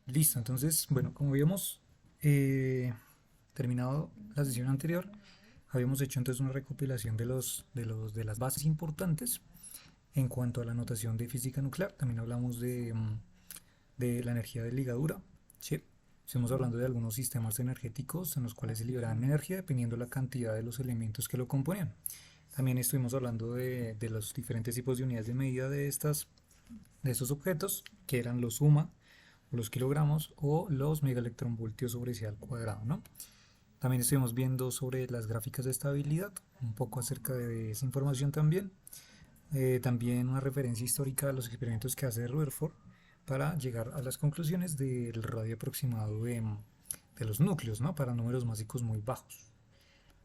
Listo, entonces, bueno, como habíamos eh, terminado la sesión anterior, habíamos hecho entonces una recopilación de las bases importantes en cuanto a la notación de física nuclear. También hablamos de la energía de ligadura, ¿sí? Estuvimos hablando de algunos sistemas energéticos en los cuales se liberaban energía dependiendo la cantidad de los elementos que lo componían. También estuvimos hablando de los diferentes tipos de unidades de medida de estos objetos, que eran los UMA, los kilogramos o los megaelectronvoltios sobre c al cuadrado, ¿no? También estuvimos viendo sobre las gráficas de estabilidad, un poco acerca de esa información también. También una referencia histórica a los experimentos que hace Rutherford para llegar a las conclusiones del radio aproximado de los núcleos, ¿no? Para números másicos muy bajos.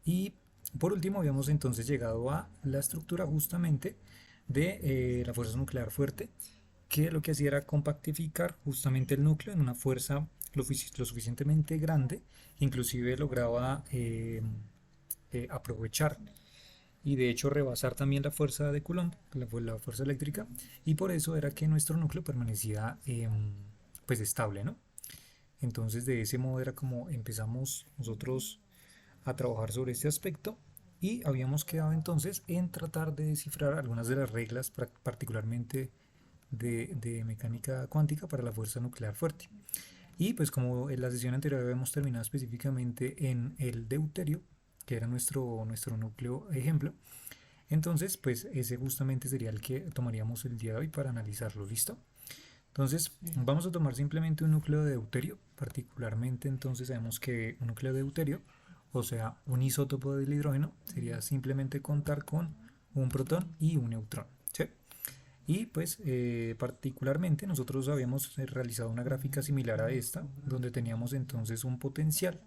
Y por último habíamos entonces llegado a la estructura justamente de la fuerza nuclear fuerte, que lo que hacía era compactificar justamente el núcleo en una fuerza lo suficientemente grande, inclusive lograba aprovechar y de hecho rebasar también la fuerza de Coulomb, la fuerza eléctrica, y por eso era que nuestro núcleo permanecía pues estable, ¿no? Entonces de ese modo era como empezamos nosotros a trabajar sobre este aspecto y habíamos quedado entonces en tratar de descifrar algunas de las reglas particularmente de mecánica cuántica para la fuerza nuclear fuerte. Y pues como en la sesión anterior habíamos terminado específicamente en el deuterio, que era nuestro núcleo ejemplo, entonces pues ese justamente sería el que tomaríamos el día de hoy para analizarlo, ¿listo? Entonces vamos a tomar simplemente un núcleo de deuterio, particularmente entonces sabemos que un núcleo de deuterio, o sea un isótopo del hidrógeno, sería simplemente contar con un protón y un neutrón, ¿sí? Y pues particularmente nosotros habíamos realizado una gráfica similar a esta, donde teníamos entonces un potencial,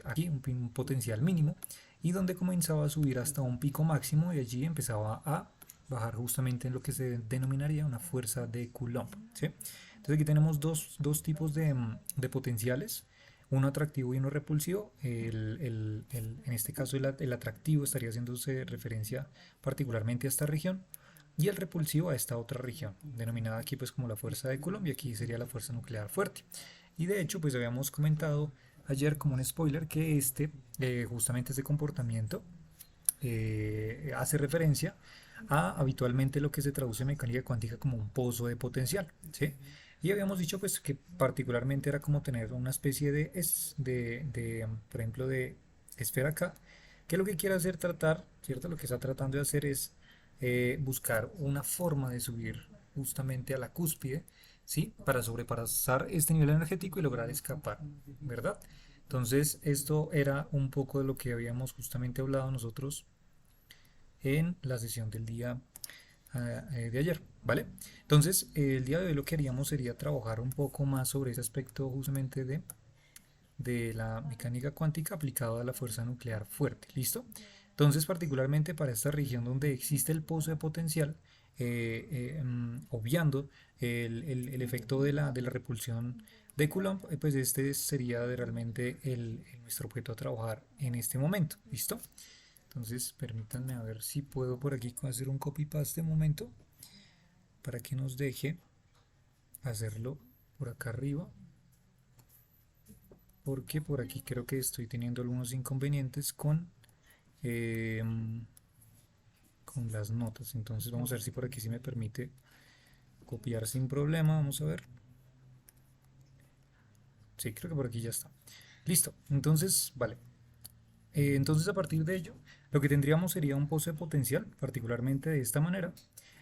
aquí un potencial mínimo, y donde comenzaba a subir hasta un pico máximo y allí empezaba a bajar justamente en lo que se denominaría una fuerza de Coulomb, ¿sí? Entonces aquí tenemos dos tipos de potenciales, uno atractivo y uno repulsivo. En este caso el atractivo estaría haciéndose referencia particularmente a esta región y el repulsivo a esta otra región, denominada aquí pues como la fuerza de Coulomb y aquí sería la fuerza nuclear fuerte. Y de hecho pues habíamos comentado ayer como un spoiler que justamente ese comportamiento hace referencia a habitualmente lo que se traduce en mecánica cuántica como un pozo de potencial, ¿sí? Y habíamos dicho pues que particularmente era como tener una especie por ejemplo, de esfera acá, que lo que quiere hacer tratar, ¿cierto? Lo que está tratando de hacer es buscar una forma de subir justamente a la cúspide, ¿sí? Para sobrepasar este nivel energético y lograr escapar, ¿verdad? Entonces, esto era un poco de lo que habíamos justamente hablado nosotros en la sesión del día de ayer, ¿vale? Entonces, el día de hoy lo que haríamos sería trabajar un poco más sobre ese aspecto justamente de la mecánica cuántica aplicada a la fuerza nuclear fuerte, ¿listo? Entonces, particularmente para esta región donde existe el pozo de potencial, obviando el efecto de la repulsión de Coulomb, pues este sería realmente nuestro objeto a trabajar en este momento, ¿listo? Entonces, permítanme a ver si puedo por aquí hacer un copy paste de momento para que nos deje hacerlo por acá arriba, porque por aquí creo que estoy teniendo algunos inconvenientes eh, con las notas. Entonces vamos a ver si por aquí sí me permite copiar sin problema. Vamos a ver. Sí, creo que por aquí ya está. Listo. Entonces, vale. Entonces a partir de ello, lo que tendríamos sería un pozo de potencial, particularmente de esta manera,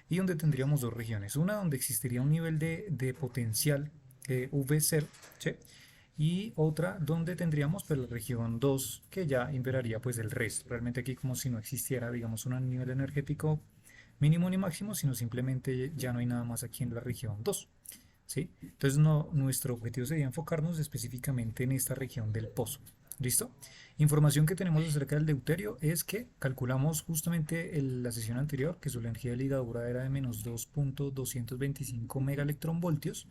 y donde tendríamos dos regiones. Una donde existiría un nivel de potencial V0, ¿sí? Y otra donde tendríamos pues, la región 2 que ya imperaría pues el resto. Realmente aquí como si no existiera, digamos, un nivel energético mínimo ni máximo, sino simplemente ya no hay nada más aquí en la región 2. ¿Sí? Entonces no, nuestro objetivo sería enfocarnos específicamente en esta región del pozo. ¿Listo? Información que tenemos acerca del deuterio es que calculamos justamente en la sesión anterior que su energía de ligadura era de menos 2.225 megaelectronvoltios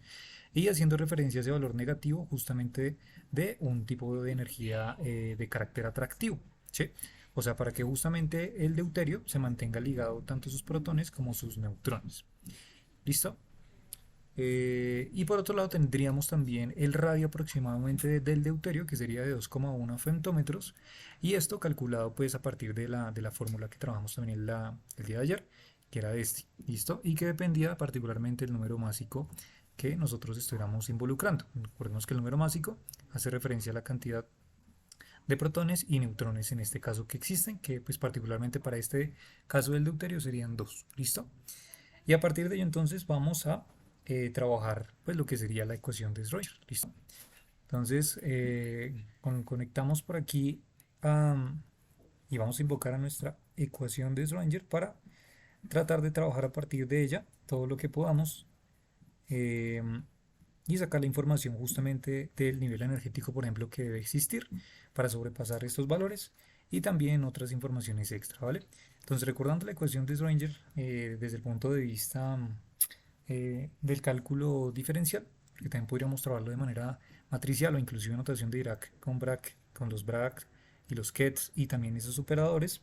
y haciendo referencia a ese valor negativo justamente de un tipo de energía de carácter atractivo. ¿Sí? O sea, para que justamente el deuterio se mantenga ligado tanto sus protones como sus neutrones. ¿Listo? Y por otro lado tendríamos también el radio aproximadamente del deuterio, que sería de 2,1 femtómetros, y esto calculado pues a partir de la fórmula que trabajamos también el día de ayer, que era este, ¿listo? Y que dependía particularmente del número másico que nosotros estuviéramos involucrando. Recordemos que el número másico hace referencia a la cantidad de protones y neutrones en este caso que existen, que pues particularmente para este caso del deuterio serían dos, ¿listo? Y a partir de ello entonces vamos a trabajar pues lo que sería la ecuación de Schrödinger, ¿listo? Entonces conectamos por aquí y vamos a invocar a nuestra ecuación de Schrödinger para tratar de trabajar a partir de ella todo lo que podamos eh, y sacar la información justamente del nivel energético, por ejemplo, que debe existir para sobrepasar estos valores y también otras informaciones extra, ¿vale? Entonces, recordando la ecuación de Schrödinger desde el punto de vista del cálculo diferencial, que también podríamos trabajarlo de manera matricial o inclusive notación de Dirac con Bragg, con los Bragg y los Ketz y también esos operadores,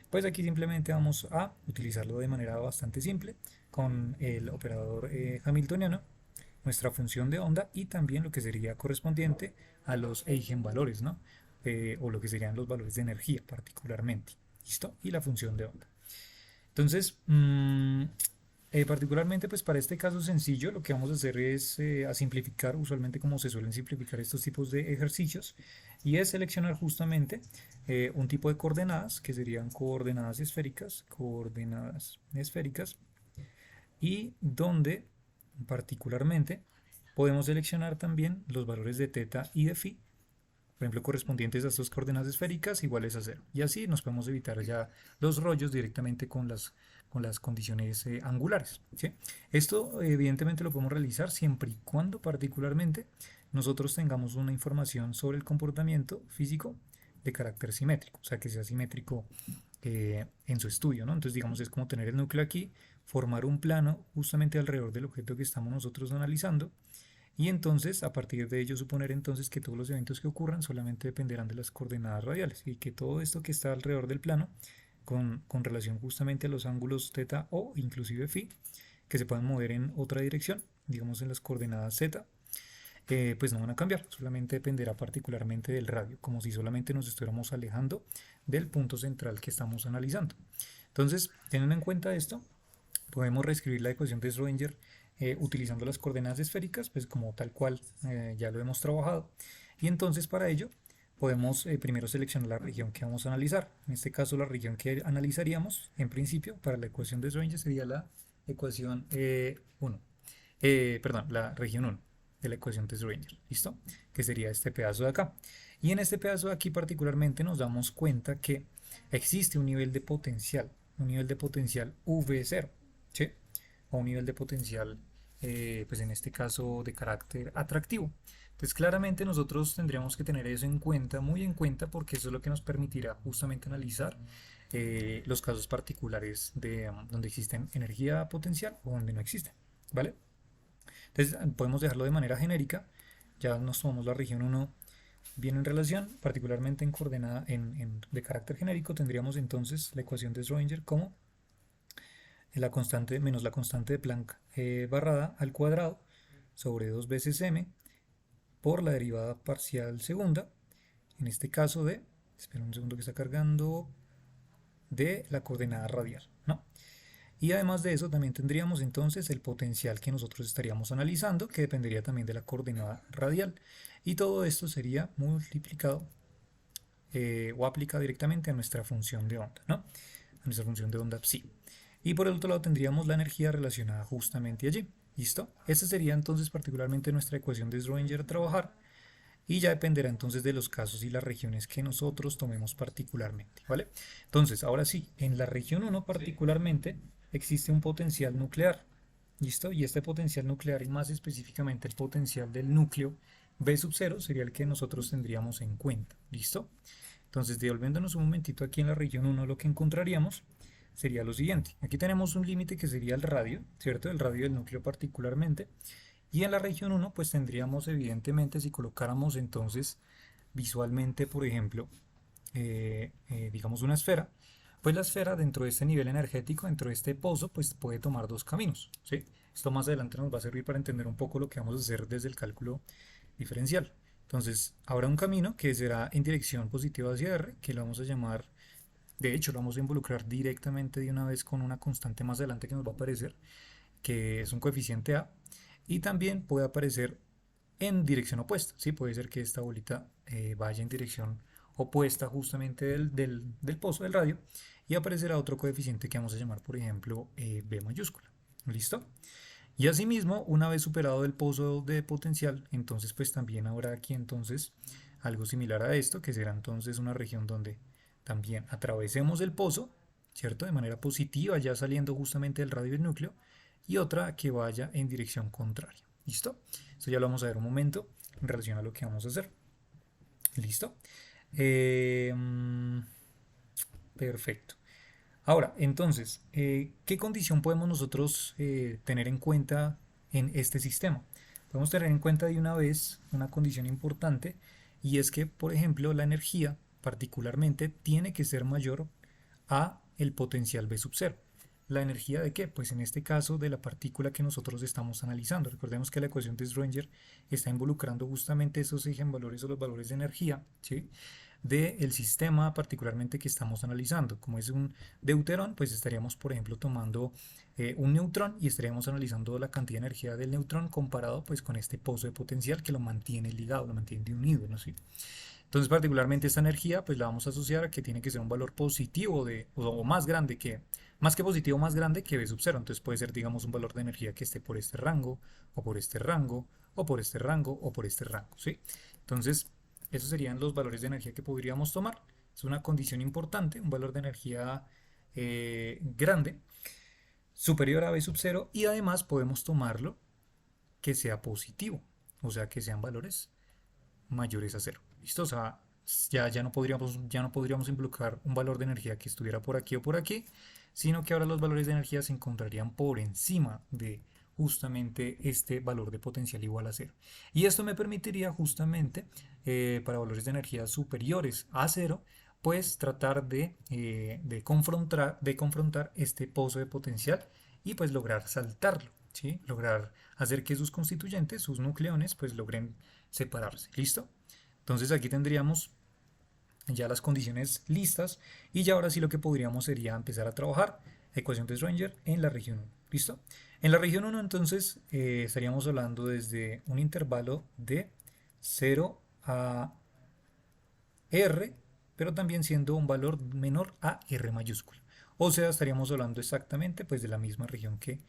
pues aquí simplemente vamos a utilizarlo de manera bastante simple con el operador hamiltoniano, nuestra función de onda y también lo que sería correspondiente a los eigenvalores, ¿no? O lo que serían los valores de energía particularmente. ¿Listo? Y la función de onda. Entonces, particularmente pues para este caso sencillo lo que vamos a hacer es a simplificar, usualmente como se suelen simplificar estos tipos de ejercicios, y es seleccionar justamente un tipo de coordenadas que serían coordenadas esféricas, y donde particularmente podemos seleccionar también los valores de teta y de phi, por ejemplo, correspondientes a estas coordenadas esféricas iguales a cero. Y así nos podemos evitar ya los rollos directamente con las condiciones angulares, ¿sí? Esto evidentemente lo podemos realizar siempre y cuando particularmente nosotros tengamos una información sobre el comportamiento físico de carácter simétrico, o sea que sea simétrico en su estudio, ¿no? Entonces digamos es como tener el núcleo aquí, formar un plano justamente alrededor del objeto que estamos nosotros analizando, y entonces a partir de ello suponer entonces que todos los eventos que ocurran solamente dependerán de las coordenadas radiales y que todo esto que está alrededor del plano con relación justamente a los ángulos θ o inclusive phi que se puedan mover en otra dirección, digamos en las coordenadas z, pues no van a cambiar, solamente dependerá particularmente del radio, como si solamente nos estuviéramos alejando del punto central que estamos analizando. Entonces, teniendo en cuenta esto, podemos reescribir la ecuación de Schrödinger utilizando las coordenadas esféricas, pues como tal cual ya lo hemos trabajado. Y entonces para ello podemos primero seleccionar la región que vamos a analizar. En este caso la región que analizaríamos en principio para la ecuación de Schrödinger sería la ecuación 1, perdón, la región 1 de la ecuación de Schrödinger, ¿listo? Que sería este pedazo de acá. Y en este pedazo de aquí particularmente nos damos cuenta que existe un nivel de potencial V0, ¿sí? O un nivel de potencial, pues en este caso de carácter atractivo. Entonces claramente nosotros tendríamos que tener eso en cuenta, muy en cuenta, porque eso es lo que nos permitirá justamente analizar los casos particulares de donde existen energía potencial o donde no existe, ¿vale? Entonces podemos dejarlo de manera genérica, ya nos tomamos la región 1 bien en relación, particularmente en coordenada de carácter genérico, tendríamos entonces la ecuación de Schrödinger como la constante menos la constante de Planck barrada al cuadrado sobre 2 veces m por la derivada parcial segunda, en este caso de, espera un segundo que está cargando, de la coordenada radial, ¿no? Y además de eso también tendríamos entonces el potencial que nosotros estaríamos analizando, que dependería también de la coordenada radial. Y todo esto sería multiplicado o aplicado directamente a nuestra función de onda, ¿no? A nuestra función de onda psi. Y por el otro lado tendríamos la energía relacionada justamente allí. ¿Listo? Esta sería entonces particularmente nuestra ecuación de Schrödinger a trabajar. Y ya dependerá entonces de los casos y las regiones que nosotros tomemos particularmente, ¿vale? Entonces, ahora sí, en la región 1 particularmente existe un potencial nuclear, ¿listo? Y este potencial nuclear, y más específicamente el potencial del núcleo B sub 0, sería el que nosotros tendríamos en cuenta, ¿listo? Entonces, devolviéndonos un momentito aquí en la región 1, lo que encontraríamos sería lo siguiente. Aquí tenemos un límite que sería el radio, ¿cierto? El radio del núcleo particularmente. Y en la región 1 pues tendríamos evidentemente, si colocáramos entonces visualmente, por ejemplo, digamos una esfera, pues la esfera dentro de este nivel energético, dentro de este pozo, pues puede tomar dos caminos, ¿sí? Esto más adelante nos va a servir para entender un poco lo que vamos a hacer desde el cálculo diferencial. Entonces, habrá un camino que será en dirección positiva hacia R, que lo vamos a llamar, de hecho, lo vamos a involucrar directamente de una vez con una constante más adelante que nos va a aparecer, que es un coeficiente A, y también puede aparecer en dirección opuesta, ¿sí? Puede ser que esta bolita vaya en dirección opuesta justamente del pozo del radio y aparecerá otro coeficiente que vamos a llamar, por ejemplo, B mayúscula. ¿Listo? Y asimismo, una vez superado el pozo de potencial, entonces pues también habrá aquí entonces algo similar a esto, que será entonces una región donde también atravesemos el pozo, ¿cierto? De manera positiva, ya saliendo justamente del radio del núcleo, y otra que vaya en dirección contraria. ¿Listo? Esto ya lo vamos a ver un momento en relación a lo que vamos a hacer. ¿Listo? Eh, Perfecto. Ahora, entonces, ¿qué condición podemos nosotros tener en cuenta en este sistema? Podemos tener en cuenta de una vez una condición importante y es que, por ejemplo, la energía particularmente tiene que ser mayor a el potencial B sub 0. ¿La energía de qué? Pues en este caso de la partícula que nosotros estamos analizando. Recordemos que la ecuación de Schrödinger está involucrando justamente esos eigenvalores o los valores de energía, ¿sí? Del sistema particularmente que estamos analizando. Como es un deuterón, pues estaríamos, por ejemplo, tomando un neutrón y estaríamos analizando la cantidad de energía del neutrón comparado pues con este pozo de potencial que lo mantiene ligado, lo mantiene unido, ¿no? ¿Sí? Entonces, particularmente esta energía, pues la vamos a asociar a que tiene que ser un valor positivo o más grande más que positivo, más grande que B sub 0. Entonces puede ser, digamos, un valor de energía que esté por este rango, o por este rango, o por este rango, o por este rango, ¿sí? Entonces, esos serían los valores de energía que podríamos tomar. Es una condición importante, un valor de energía grande, superior a B sub 0, y además podemos tomarlo que sea positivo, o sea, que sean valores mayores a cero. ¿Listo? O sea, ya no podríamos involucrar un valor de energía que estuviera por aquí o por aquí, sino que ahora los valores de energía se encontrarían por encima de justamente este valor de potencial igual a cero. Y esto me permitiría justamente para valores de energía superiores a cero, pues tratar de confrontar este pozo de potencial y pues lograr saltarlo, ¿sí? Lograr hacer que sus constituyentes, sus nucleones, pues logren separarse. ¿Listo? Entonces aquí tendríamos ya las condiciones listas y ya ahora sí lo que podríamos sería empezar a trabajar ecuación de Schrödinger en la región 1. ¿Listo? En la región 1 entonces estaríamos hablando desde un intervalo de 0 a R, pero también siendo un valor menor a R mayúscula. O sea, estaríamos hablando exactamente pues de la misma región que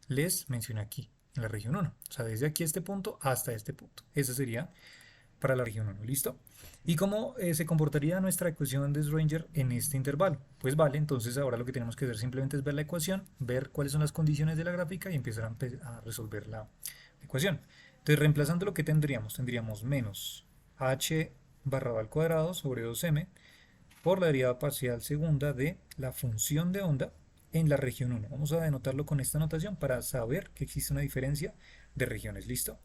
les mencioné aquí, en la región 1. O sea, desde aquí a este punto hasta este punto. Esa sería para la región 1, ¿listo? ¿Y cómo se comportaría nuestra ecuación de Schrödinger en este intervalo? Pues vale, entonces ahora lo que tenemos que hacer simplemente es ver la ecuación, ver cuáles son las condiciones de la gráfica y empezar a resolver la ecuación. Entonces, reemplazando lo que tendríamos menos h barra v al cuadrado sobre 2m por la derivada parcial segunda de la función de onda en la región 1. Vamos a denotarlo con esta notación para saber que existe una diferencia de regiones, ¿listo?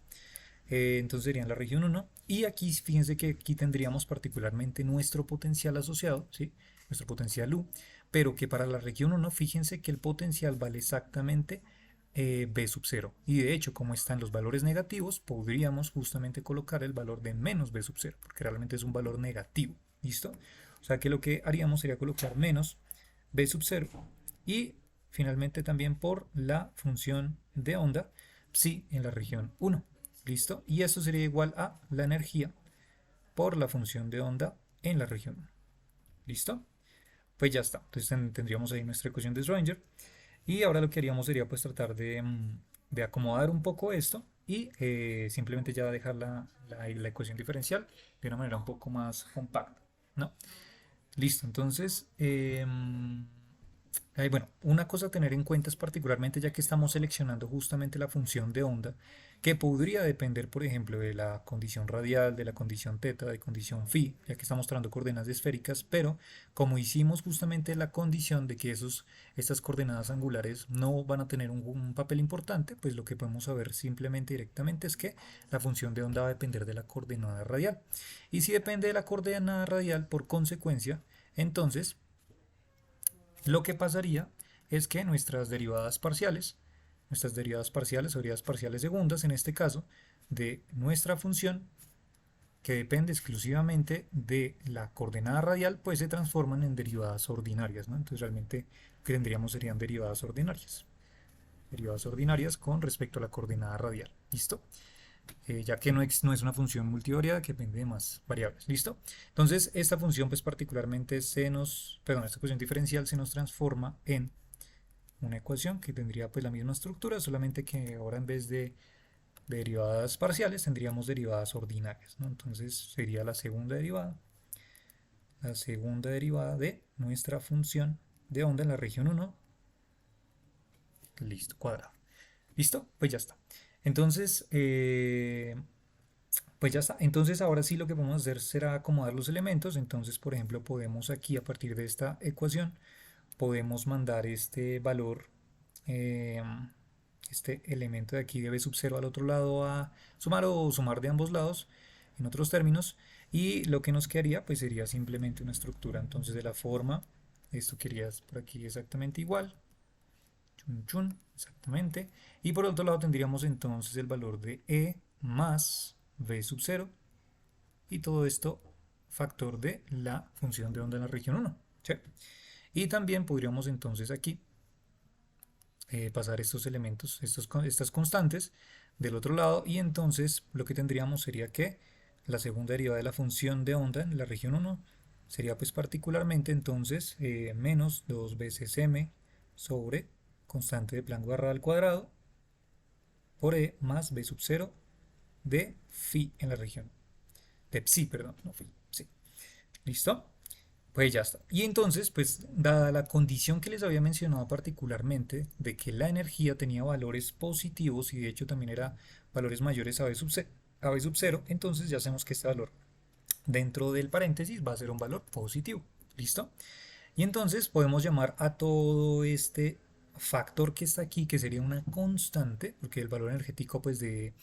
Entonces sería en la región 1 y aquí fíjense que aquí tendríamos particularmente nuestro potencial asociado, ¿sí? Nuestro potencial U, pero que para la región 1 fíjense que el potencial vale exactamente B sub 0 y de hecho como están los valores negativos podríamos justamente colocar el valor de menos B sub 0 porque realmente es un valor negativo, ¿listo? O sea que lo que haríamos sería colocar menos B sub 0 y finalmente también por la función de onda psi en la región 1. ¿Listo? Y esto sería igual a la energía por la función de onda en la región 1. ¿Listo? Pues ya está. Entonces tendríamos ahí nuestra ecuación de Schrödinger. Y ahora lo que haríamos sería pues tratar de acomodar un poco esto y simplemente ya dejar la ecuación diferencial de una manera un poco más compacta, ¿no? Listo, entonces, bueno, una cosa a tener en cuenta es particularmente ya que estamos seleccionando justamente la función de onda, que podría depender, por ejemplo, de la condición radial, de la condición teta, de condición phi, ya que estamos mostrando coordenadas esféricas, pero como hicimos justamente la condición de que estas coordenadas angulares no van a tener un papel importante, pues lo que podemos saber simplemente directamente es que la función de onda va a depender de la coordenada radial. Y si depende de la coordenada radial, por consecuencia, entonces lo que pasaría es que nuestras derivadas parciales nuestras derivadas parciales o derivadas parciales segundas, en este caso, de nuestra función que depende exclusivamente de la coordenada radial, pues se transforman en derivadas ordinarias, ¿no? Entonces realmente lo que tendríamos serían derivadas ordinarias. Derivadas ordinarias con respecto a la coordenada radial. ¿Listo? Ya que no es una función multivariada que depende de más variables. ¿Listo? Entonces esta función pues particularmente esta ecuación diferencial se nos transforma en una ecuación que tendría pues la misma estructura, solamente que ahora en vez de derivadas parciales tendríamos derivadas ordinarias, ¿no? Entonces sería la segunda derivada de nuestra función de onda en la región 1, listo, cuadrado. ¿Listo? Pues ya está. Entonces, pues ya está. Entonces ahora sí lo que podemos hacer será acomodar los elementos. Entonces, por ejemplo, podemos aquí a partir de esta ecuación, podemos mandar este valor, eh, este elemento de aquí de b sub 0 al otro lado a sumar o sumar de ambos lados, en otros términos. Y lo que nos quedaría pues sería simplemente una estructura. Entonces de la forma, esto quedaría por aquí exactamente igual. Chun, chun, exactamente. Y por otro lado tendríamos entonces el valor de E más B sub 0 y todo esto factor de la función de onda en la región 1. ¿Sí? Y también podríamos entonces aquí pasar estos elementos, estas constantes del otro lado y entonces lo que tendríamos sería que la segunda derivada de la función de onda en la región 1 sería pues particularmente entonces menos 2 veces m sobre constante de Planck barra al cuadrado por e más b sub 0 de phi en la región. De psi, perdón, no phi, sí. ¿Listo? Pues ya está. Y entonces, pues, dada la condición que les había mencionado particularmente de que la energía tenía valores positivos y de hecho también era valores mayores a b sub 0, entonces ya sabemos que este valor dentro del paréntesis va a ser un valor positivo. ¿Listo? Y entonces podemos llamar a todo este factor que está aquí, que sería una constante, porque el valor energético pues de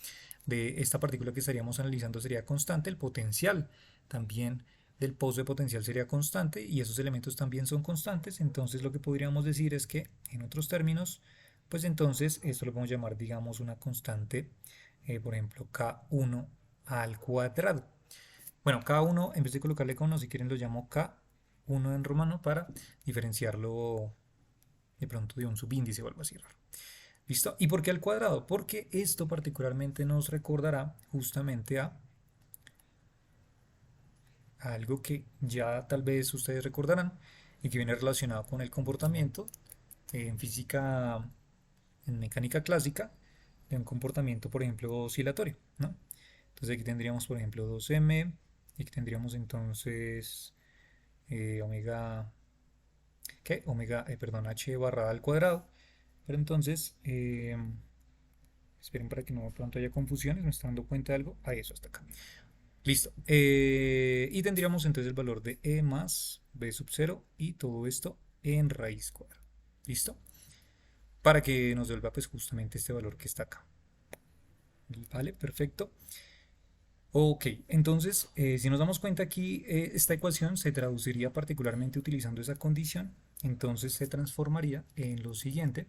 esta partícula que estaríamos analizando sería constante, el potencial también del pozo de potencial sería constante y esos elementos también son constantes, entonces lo que podríamos decir es que en otros términos, pues entonces esto lo podemos llamar digamos una constante, por ejemplo K1 al cuadrado. Bueno, K1 en vez de colocarle con 1, si quieren lo llamo K1 en romano para diferenciarlo de pronto de un subíndice o algo así raro. ¿Listo? ¿Y por qué al cuadrado? Porque esto particularmente nos recordará justamente a algo que ya tal vez ustedes recordarán y que viene relacionado con el comportamiento en física, en mecánica clásica, de un comportamiento, por ejemplo, oscilatorio, ¿no? Entonces aquí tendríamos, por ejemplo, 2m, y aquí tendríamos entonces omega, ¿qué? Omega, perdón, h barra al cuadrado. Pero entonces, esperen para que no pronto haya confusiones, me está dando cuenta de algo. Ahí, eso hasta acá. Listo. Y tendríamos entonces el valor de e más b sub 0 y todo esto en raíz cuadrada. ¿Listo? Para que nos devuelva pues justamente este valor que está acá. Vale, perfecto. Ok, entonces si nos damos cuenta aquí esta ecuación se traduciría particularmente utilizando esa condición, entonces se transformaría en lo siguiente,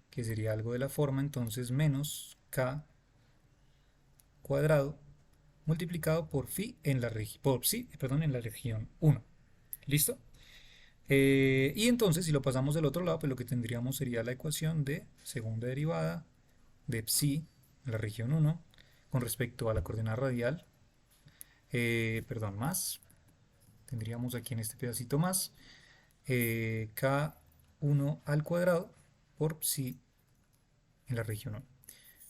que sería algo de la forma entonces menos k cuadrado multiplicado por phi en la en la región 1. ¿Listo? Y entonces si lo pasamos del otro lado, pues lo que tendríamos sería la ecuación de segunda derivada de psi en la región 1 con respecto a la coordenada radial, más, tendríamos aquí en este pedacito más, k1 al cuadrado por psi en la región 1.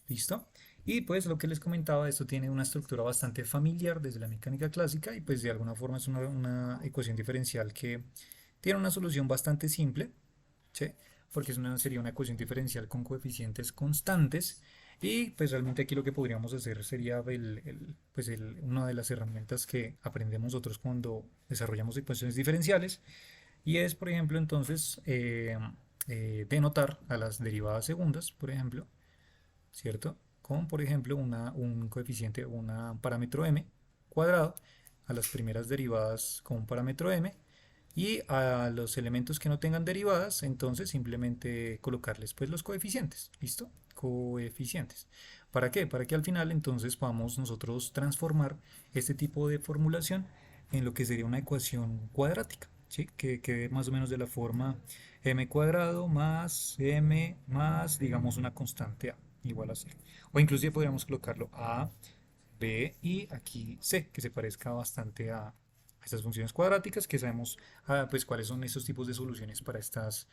¿Listo? Y pues lo que les comentaba, esto tiene una estructura bastante familiar desde la mecánica clásica y pues de alguna forma es una ecuación diferencial que tiene una solución bastante simple, ¿sí? Porque sería una ecuación diferencial con coeficientes constantes y pues realmente aquí lo que podríamos hacer sería una de las herramientas que aprendemos nosotros cuando desarrollamos ecuaciones diferenciales y es por ejemplo entonces denotar a las derivadas segundas, por ejemplo, ¿cierto? Con, por ejemplo, un coeficiente, un parámetro m cuadrado, a las primeras derivadas con un parámetro m, Y a los elementos que no tengan derivadas, entonces simplemente colocarles pues los coeficientes. ¿Listo? Coeficientes. ¿Para qué? Para que al final entonces podamos nosotros transformar este tipo de formulación en lo que sería una ecuación cuadrática, ¿sí? Que quede más o menos de la forma m cuadrado más m más, digamos, una constante a igual a 0. O inclusive podríamos colocarlo a, b y aquí c, que se parezca bastante a estas funciones cuadráticas, que sabemos pues cuáles son estos tipos de soluciones para estos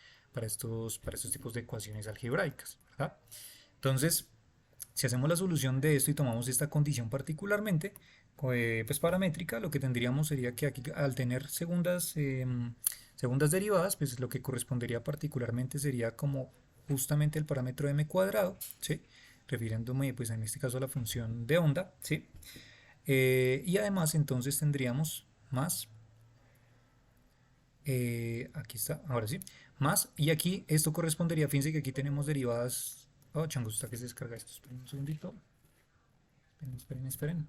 tipos de ecuaciones algebraicas, ¿verdad? Entonces, si hacemos la solución de esto y tomamos esta condición particularmente, pues paramétrica, lo que tendríamos sería que aquí al tener segundas derivadas, pues lo que correspondería particularmente sería como justamente el parámetro m cuadrado, ¿sí? Refiriéndome pues en este caso a la función de onda, ¿sí? Y además entonces tendríamos más, aquí está, ahora sí, más, y aquí esto correspondería, fíjense que aquí tenemos derivadas, oh chango, está que se descarga esto, esperen un segundito, esperen.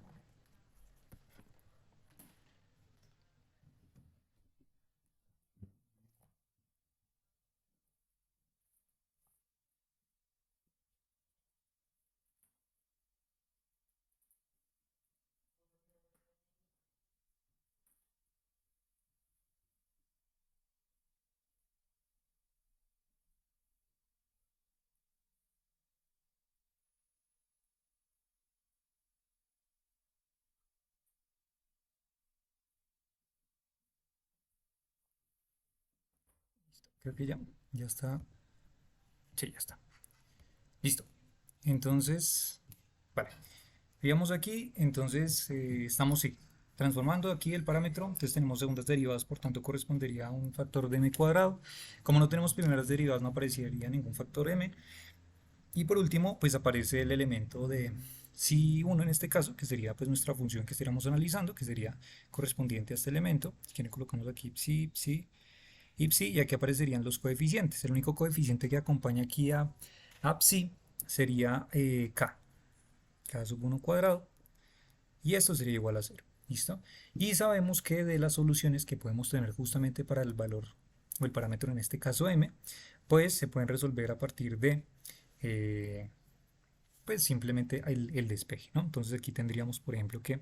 Creo que ya está, sí, ya está, listo. Entonces, vale, veamos aquí, entonces estamos sí, transformando aquí el parámetro, entonces tenemos segundas derivadas, por tanto correspondería a un factor de m cuadrado. Como no tenemos primeras derivadas, no aparecería ningún factor m. Y por último, pues aparece el elemento de psi1 en este caso, que sería pues nuestra función que estaríamos analizando, que sería correspondiente a este elemento. Que le colocamos aquí psi y psi, y aquí aparecerían los coeficientes. El único coeficiente que acompaña aquí a psi sería k sub 1 cuadrado, y esto sería igual a 0. ¿Listo? Y sabemos que de las soluciones que podemos tener justamente para el valor o el parámetro en este caso m, pues se pueden resolver a partir de eh, pues simplemente el despeje, ¿no? Entonces aquí tendríamos, por ejemplo, que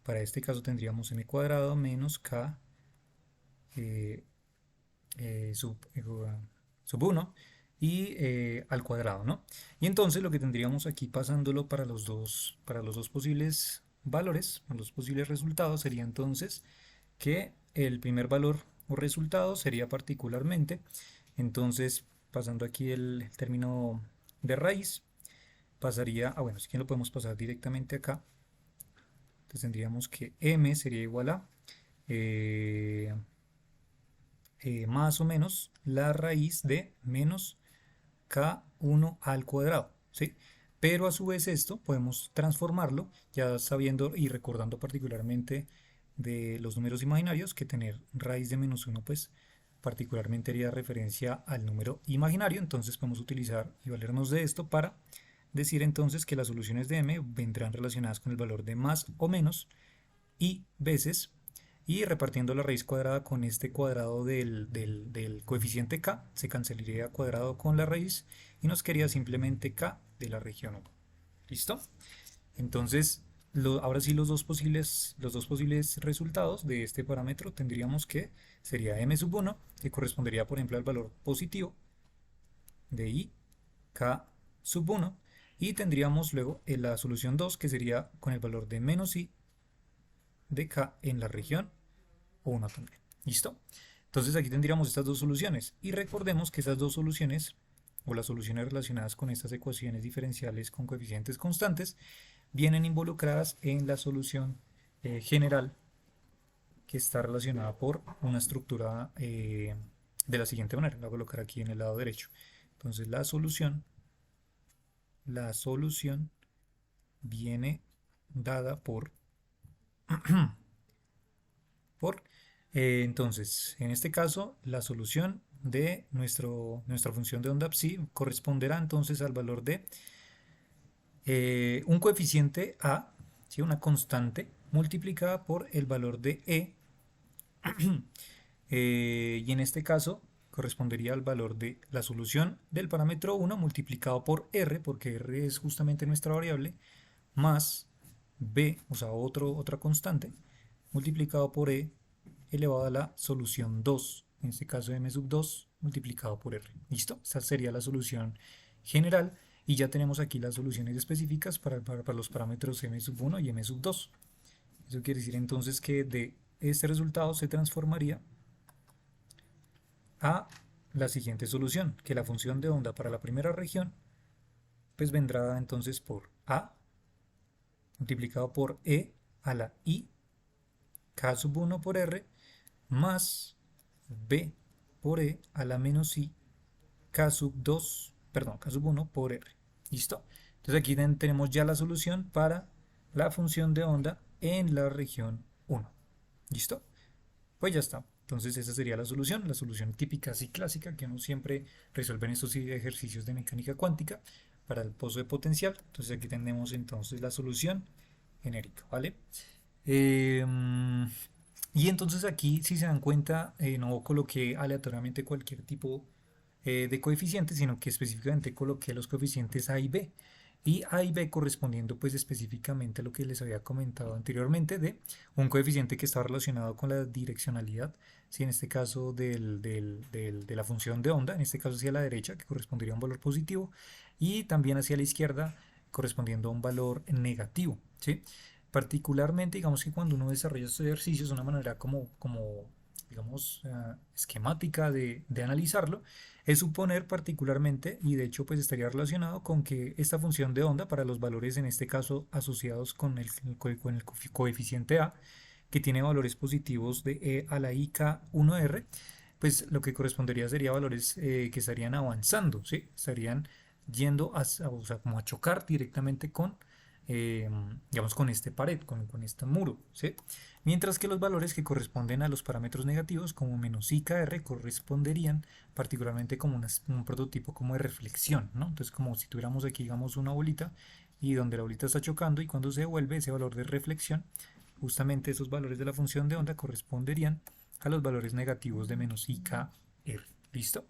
para este caso tendríamos m cuadrado menos k eh, sub 1 y al cuadrado, ¿no? Y entonces lo que tendríamos aquí pasándolo para los dos posibles valores, para los posibles resultados, sería entonces que el primer valor o resultado sería particularmente, entonces pasando aquí el término de raíz, pasaría, bueno, si que lo podemos pasar directamente acá, entonces tendríamos que m sería igual a eh, más o menos la raíz de menos k1 al cuadrado, ¿sí? Pero a su vez esto podemos transformarlo, ya sabiendo y recordando particularmente de los números imaginarios, que tener raíz de menos 1 pues particularmente haría referencia al número imaginario, entonces podemos utilizar y valernos de esto para decir entonces que las soluciones de m vendrán relacionadas con el valor de más o menos y veces, y repartiendo la raíz cuadrada con este cuadrado del coeficiente k, se cancelaría cuadrado con la raíz y nos quedaría simplemente k de la región 1. ¿Listo? Entonces, ahora sí los dos posibles resultados de este parámetro tendríamos que sería m sub 1, que correspondería por ejemplo al valor positivo de i k sub 1, y tendríamos luego la solución 2, que sería con el valor de menos i de k en la región 1 también. ¿Listo? Entonces aquí tendríamos estas dos soluciones, y recordemos que estas dos soluciones o las soluciones relacionadas con estas ecuaciones diferenciales con coeficientes constantes vienen involucradas en la solución general, que está relacionada por una estructura de la siguiente manera. La voy a colocar aquí en el lado derecho. Entonces la solución viene dada por entonces, en este caso, la solución de nuestra función de onda psi corresponderá entonces al valor de un coeficiente a, ¿sí? Una constante multiplicada por el valor de e Y en este caso correspondería al valor de la solución del parámetro 1 multiplicado por r, porque r es justamente nuestra variable, más b, o sea, otra constante, multiplicado por e elevado a la solución 2, en este caso m sub 2 multiplicado por r. ¿Listo? Esta sería la solución general y ya tenemos aquí las soluciones específicas para los parámetros m sub 1 y m sub 2. Eso quiere decir entonces que de este resultado se transformaría a la siguiente solución, que la función de onda para la primera región pues vendrá entonces por a multiplicado por e a la i k sub 1 por r más b por e a la menos i k sub 2, perdón, k sub 1 por r. ¿Listo? Entonces aquí tenemos ya la solución para la función de onda en la región 1. ¿Listo? Pues ya está. Entonces esa sería la solución típica así clásica que uno siempre resuelve en estos ejercicios de mecánica cuántica para el pozo de potencial. Entonces aquí tenemos entonces la solución genérica, ¿vale? Eh, y entonces aquí, si se dan cuenta, no coloqué aleatoriamente cualquier tipo de coeficiente, sino que específicamente coloqué los coeficientes A y B. Y A y B correspondiendo pues específicamente a lo que les había comentado anteriormente de un coeficiente que está relacionado con la direccionalidad, ¿sí? En este caso de la función de onda, en este caso hacia la derecha, que correspondería a un valor positivo, y también hacia la izquierda, correspondiendo a un valor negativo, ¿sí? Particularmente, digamos que cuando uno desarrolla estos ejercicios de una manera digamos, esquemática de analizarlo, es suponer particularmente, y de hecho pues estaría relacionado con que esta función de onda para los valores en este caso asociados con el coeficiente A, que tiene valores positivos de e a la ik1r, pues lo que correspondería sería valores que estarían avanzando, ¿sí? Estarían yendo o sea, como a chocar directamente con eh, digamos, con este pared, con este muro, ¿sí? Mientras que los valores que corresponden a los parámetros negativos, como menos IKR, corresponderían particularmente como un prototipo como de reflexión, ¿no? Entonces, como si tuviéramos aquí, digamos, una bolita y donde la bolita está chocando y cuando se devuelve ese valor de reflexión, justamente esos valores de la función de onda corresponderían a los valores negativos de menos IKR. ¿Listo?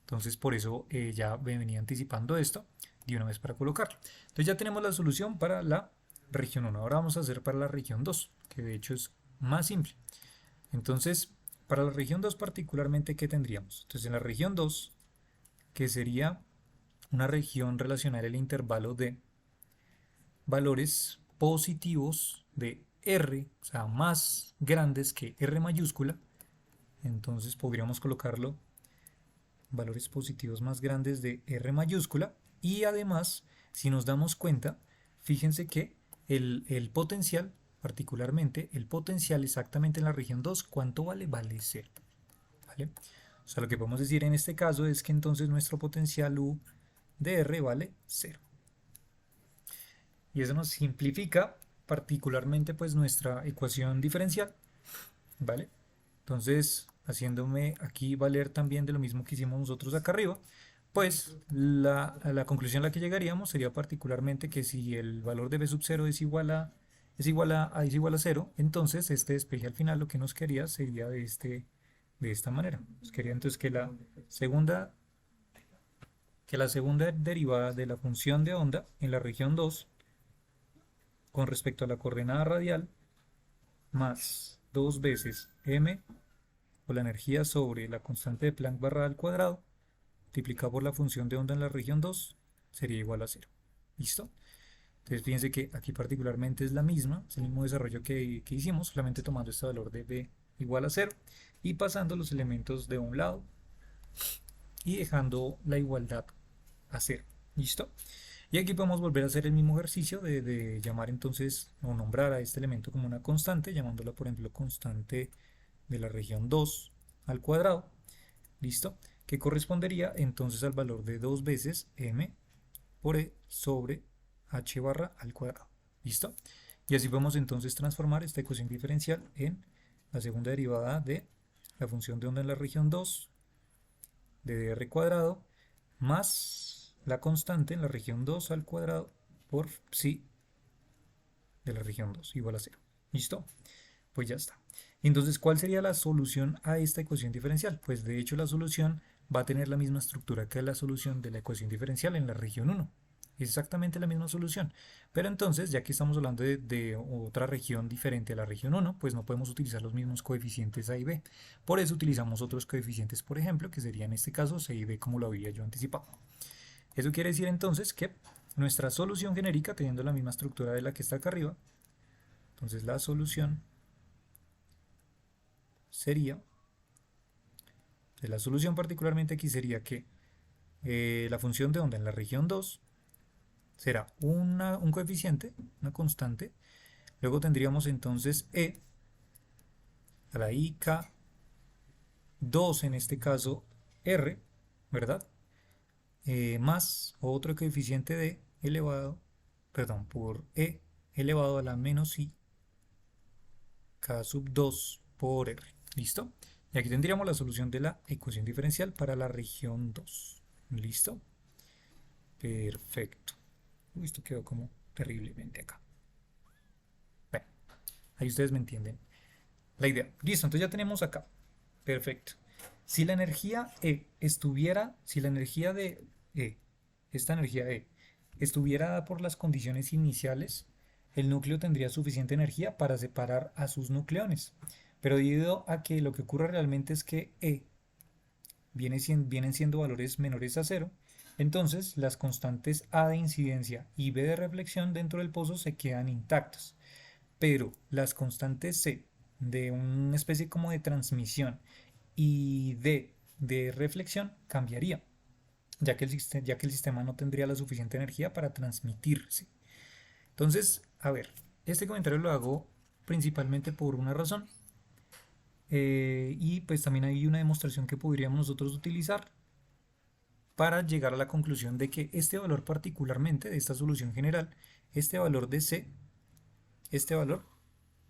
Entonces por eso ya me venía anticipando esto de una vez para colocarlo. Entonces ya tenemos la solución para la región 1. Ahora vamos a hacer para la región 2, que de hecho es más simple. Entonces, para la región 2 particularmente, ¿qué tendríamos? Entonces en la región 2, que sería una región relacional el intervalo de valores positivos de R, o sea, más grandes que R mayúscula, entonces podríamos colocarlo valores positivos más grandes de R mayúscula y además, si nos damos cuenta, fíjense que el potencial, particularmente el potencial exactamente en la región 2, ¿cuánto vale? Vale 0. ¿Vale? O sea, lo que podemos decir en este caso es que entonces nuestro potencial U de R vale 0. Y eso nos simplifica particularmente pues nuestra ecuación diferencial, ¿vale? Entonces, haciéndome aquí valer también de lo mismo que hicimos nosotros acá arriba, pues la conclusión a la que llegaríamos sería particularmente que si el valor de b sub 0 es igual a 0, entonces este despeje al final lo que nos quería sería de esta manera. Nos quería entonces segunda, que la segunda derivada de la función de onda en la región 2 con respecto a la coordenada radial más 2 veces m o la energía sobre la constante de Planck barra al cuadrado multiplicado por la función de onda en la región 2 sería igual a 0. ¿Listo? Entonces fíjense que aquí particularmente es la misma, es el mismo desarrollo que hicimos, solamente tomando este valor de b igual a 0 y pasando los elementos de un lado y dejando la igualdad a 0. ¿Listo? Y aquí podemos volver a hacer el mismo ejercicio de llamar entonces o nombrar a este elemento como una constante, llamándola por ejemplo constante de la región 2 al cuadrado. ¿Listo? Que correspondería entonces al valor de 2 veces m por e sobre h barra al cuadrado. ¿Listo? Y así podemos entonces transformar esta ecuación diferencial en la segunda derivada de la función de onda en la región 2 de dr cuadrado más la constante en la región 2 al cuadrado por psi de la región 2 igual a 0. ¿Listo? Pues ya está. Entonces, ¿cuál sería la solución a esta ecuación diferencial? Pues de hecho la solución va a tener la misma estructura que la solución de la ecuación diferencial en la región 1. Es exactamente la misma solución. Pero entonces, ya que estamos hablando de otra región diferente a la región 1, pues no podemos utilizar los mismos coeficientes A y B. Por eso utilizamos otros coeficientes, por ejemplo, que sería en este caso C y D, como lo había yo anticipado. Eso quiere decir entonces que nuestra solución genérica, teniendo la misma estructura de la que está acá arriba, entonces la solución sería, la solución particularmente aquí sería que la función de onda en la región 2 será un coeficiente, una constante. Luego tendríamos entonces E a la IK 2, en este caso R, ¿verdad? Más otro coeficiente de elevado, perdón, por E elevado a la menos I K sub 2 por R. ¿Listo? Y aquí tendríamos la solución de la ecuación diferencial para la región 2. ¿Listo? Perfecto. Uy, esto quedó como terriblemente acá. Bueno, ahí ustedes me entienden la idea. Listo, entonces ya tenemos acá. Perfecto. Si la energía E estuviera, si la energía de E, esta energía E, estuviera dada por las condiciones iniciales, el núcleo tendría suficiente energía para separar a sus nucleones. Pero debido a que lo que ocurre realmente es que E vienen siendo valores menores a cero, entonces las constantes A de incidencia y B de reflexión dentro del pozo se quedan intactas. Pero las constantes C de una especie como de transmisión y D de reflexión cambiaría, ya que el sistema no tendría la suficiente energía para transmitirse. Entonces, a ver, este comentario lo hago principalmente por una razón, y pues también hay una demostración que podríamos nosotros utilizar para llegar a la conclusión de que este valor particularmente de esta solución general, este valor de C, este valor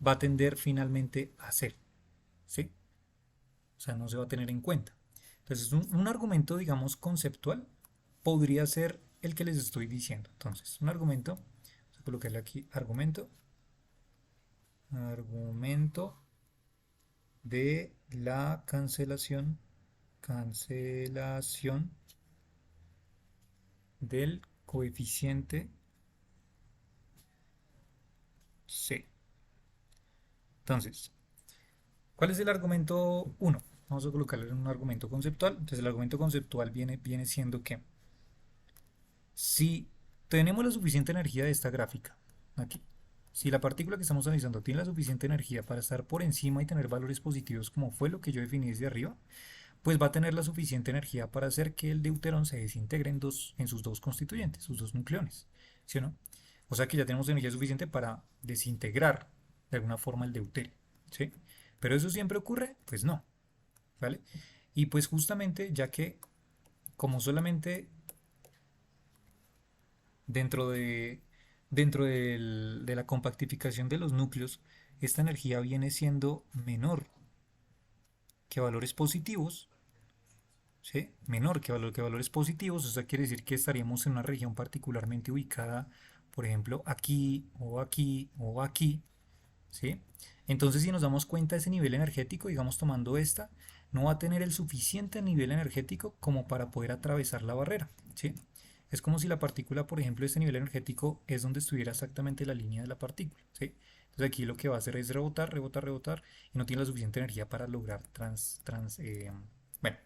va a tender finalmente a cero, ¿sí? O sea, no se va a tener en cuenta. Entonces, un argumento, digamos, conceptual podría ser el que les estoy diciendo. Entonces, un argumento, vamos a colocarle aquí argumento, argumento de la cancelación del coeficiente C. Entonces, ¿cuál es el argumento 1? Vamos a colocarle un argumento conceptual. Entonces, el argumento conceptual viene siendo que si tenemos la suficiente energía de esta gráfica, aquí, si la partícula que estamos analizando tiene la suficiente energía para estar por encima y tener valores positivos como fue lo que yo definí desde arriba, pues va a tener la suficiente energía para hacer que el deuterón se desintegre en sus dos constituyentes, sus dos nucleones, ¿sí o no? O sea que ya tenemos energía suficiente para desintegrar de alguna forma el deuterio, ¿sí? Pero eso siempre ocurre, pues no, ¿vale? Y pues justamente ya que como solamente dentro de, de la compactificación de los núcleos, esta energía viene siendo menor que valores positivos, ¿sí? Menor que valores positivos, o sea, quiere decir que estaríamos en una región particularmente ubicada, por ejemplo, aquí o aquí o aquí, ¿sí? Entonces, si nos damos cuenta de ese nivel energético, digamos tomando esta, no va a tener el suficiente nivel energético como para poder atravesar la barrera, ¿sí? Es como si la partícula, por ejemplo, este nivel energético es donde estuviera exactamente la línea de la partícula, ¿sí? Entonces aquí lo que va a hacer es rebotar, rebotar, rebotar y no tiene la suficiente energía para lograr bueno,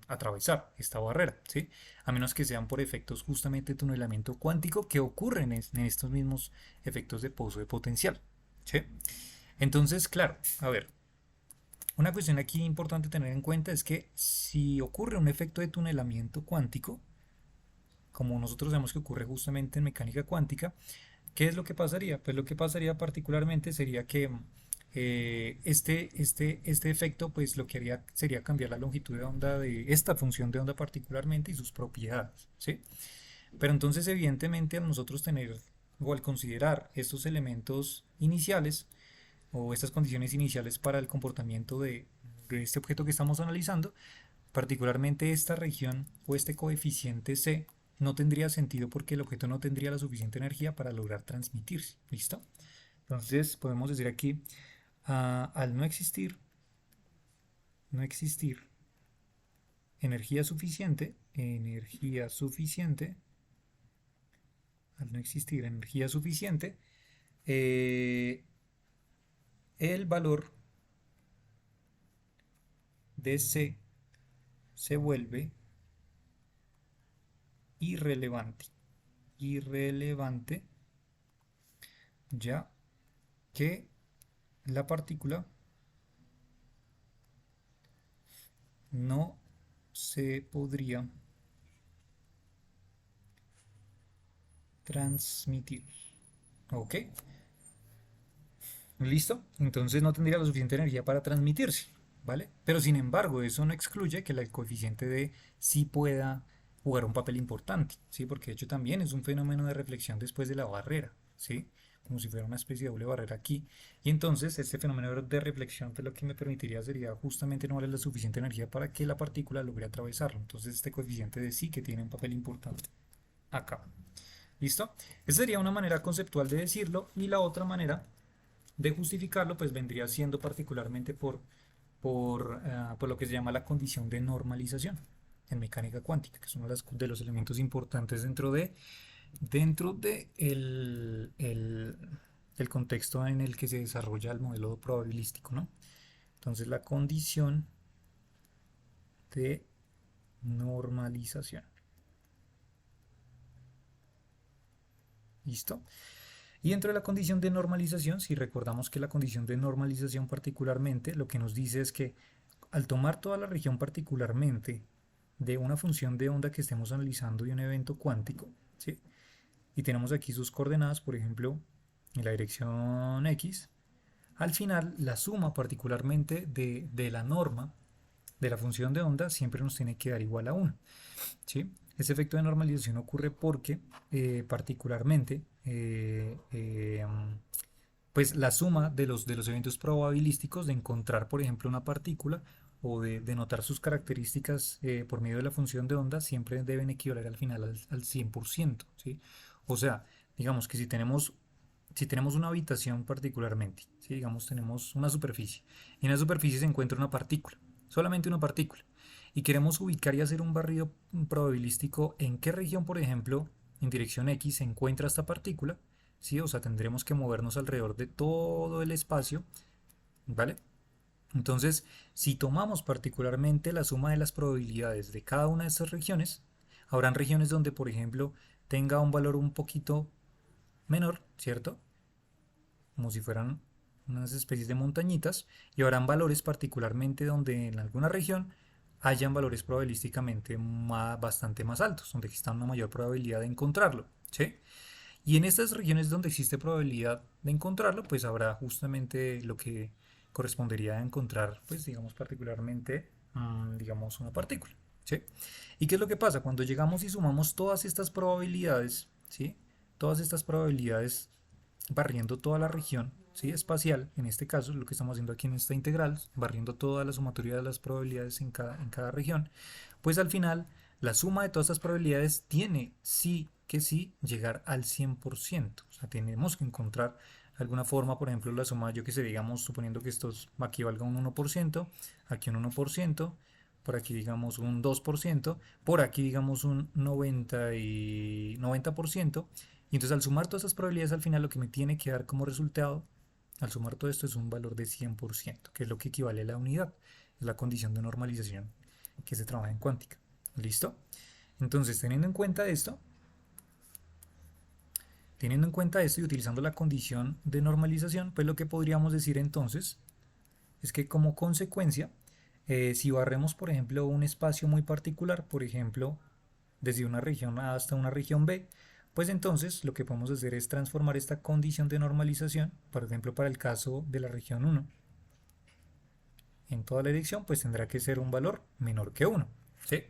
atravesar esta barrera, ¿sí? A menos que sean por efectos justamente de tunelamiento cuántico que ocurren en estos mismos efectos de pozo de potencial, ¿sí? Entonces, claro, a ver, una cuestión aquí importante tener en cuenta es que si ocurre un efecto de tunelamiento cuántico, como nosotros sabemos que ocurre justamente en mecánica cuántica, ¿qué es lo que pasaría? Pues lo que pasaría particularmente sería que este efecto pues lo que haría sería cambiar la longitud de onda de esta función de onda particularmente y sus propiedades, ¿sí? Pero entonces evidentemente al nosotros tener o al considerar estos elementos iniciales o estas condiciones iniciales para el comportamiento de este objeto que estamos analizando, particularmente esta región o este coeficiente C no tendría sentido porque el objeto no tendría la suficiente energía para lograr transmitirse. ¿Listo? Entonces podemos decir aquí Al no existir energía suficiente, al no existir energía suficiente, eh, el valor de C se vuelve irrelevante. Irrelevante, ya que la partícula no se podría transmitir. ¿Ok? ¿Listo? Entonces no tendría la suficiente energía para transmitirse, ¿vale? Pero sin embargo, eso no excluye que el coeficiente de sí pueda jugar un papel importante, ¿sí? Porque de hecho también es un fenómeno de reflexión después de la barrera, ¿sí? Como si fuera una especie de doble barrera aquí. Y entonces este fenómeno de reflexión pues, lo que me permitiría sería justamente no darle la suficiente energía para que la partícula logre atravesarlo. Entonces este coeficiente de sí que tiene un papel importante acá. ¿Listo? Esa sería una manera conceptual de decirlo y la otra manera de justificarlo, pues vendría siendo particularmente por lo que se llama la condición de normalización en mecánica cuántica, que es uno de los elementos importantes dentro de el contexto en el que se desarrolla el modelo probabilístico, ¿no? Entonces la condición de normalización. ¿Listo? Y dentro de la condición de normalización, si recordamos que la condición de normalización particularmente lo que nos dice es que al tomar toda la región particularmente de una función de onda que estemos analizando de un evento cuántico, ¿sí? Y tenemos aquí sus coordenadas, por ejemplo, en la dirección X, al final la suma particularmente de la norma de la función de onda siempre nos tiene que dar igual a 1. ¿Sí? Ese efecto de normalización ocurre porque particularmente pues la suma de los eventos probabilísticos de encontrar, por ejemplo, una partícula o de notar sus características por medio de la función de onda siempre deben equivaler al final al 100%, ¿sí? O sea, digamos que si tenemos una habitación particularmente, ¿sí? Digamos tenemos una superficie y en la superficie se encuentra una partícula, solamente una partícula, y queremos ubicar y hacer un barrido probabilístico en qué región, por ejemplo, en dirección X se encuentra esta partícula, ¿sí? O sea, tendremos que movernos alrededor de todo el espacio, ¿vale? Entonces, si tomamos particularmente la suma de las probabilidades de cada una de estas regiones, habrán regiones donde, por ejemplo, tenga un valor un poquito menor, ¿cierto? Como si fueran unas especies de montañitas, y habrán valores particularmente donde en alguna región hayan valores probabilísticamente bastante más altos, donde exista una mayor probabilidad de encontrarlo, ¿sí? Y en estas regiones donde existe probabilidad de encontrarlo, pues habrá justamente lo que correspondería a encontrar, pues digamos particularmente, digamos una partícula, ¿sí? ¿Y qué es lo que pasa? Cuando llegamos y sumamos todas estas probabilidades, ¿sí? Todas estas probabilidades barriendo toda la región, ¿sí? Espacial, en este caso, lo que estamos haciendo aquí en esta integral, barriendo toda la sumatoria de las probabilidades en cada región, pues al final la suma de todas estas probabilidades tiene sí que sí llegar al 100%. O sea, tenemos que encontrar alguna forma, por ejemplo, la suma, yo que sé, digamos, suponiendo que esto aquí valga un 1%, aquí un 1%, por aquí digamos un 2%, por aquí digamos un 90%, y entonces al sumar todas esas probabilidades al final lo que me tiene que dar como resultado, al sumar todo esto es un valor de 100%, que es lo que equivale a la unidad, es la condición de normalización que se trabaja en cuántica. ¿Listo? Entonces, teniendo en cuenta esto y utilizando la condición de normalización, pues lo que podríamos decir entonces es que como consecuencia, si barremos, por ejemplo, un espacio muy particular, por ejemplo, desde una región A hasta una región B, pues entonces lo que podemos hacer es transformar esta condición de normalización, por ejemplo, para el caso de la región 1, en toda la dirección, pues tendrá que ser un valor menor que 1, ¿sí?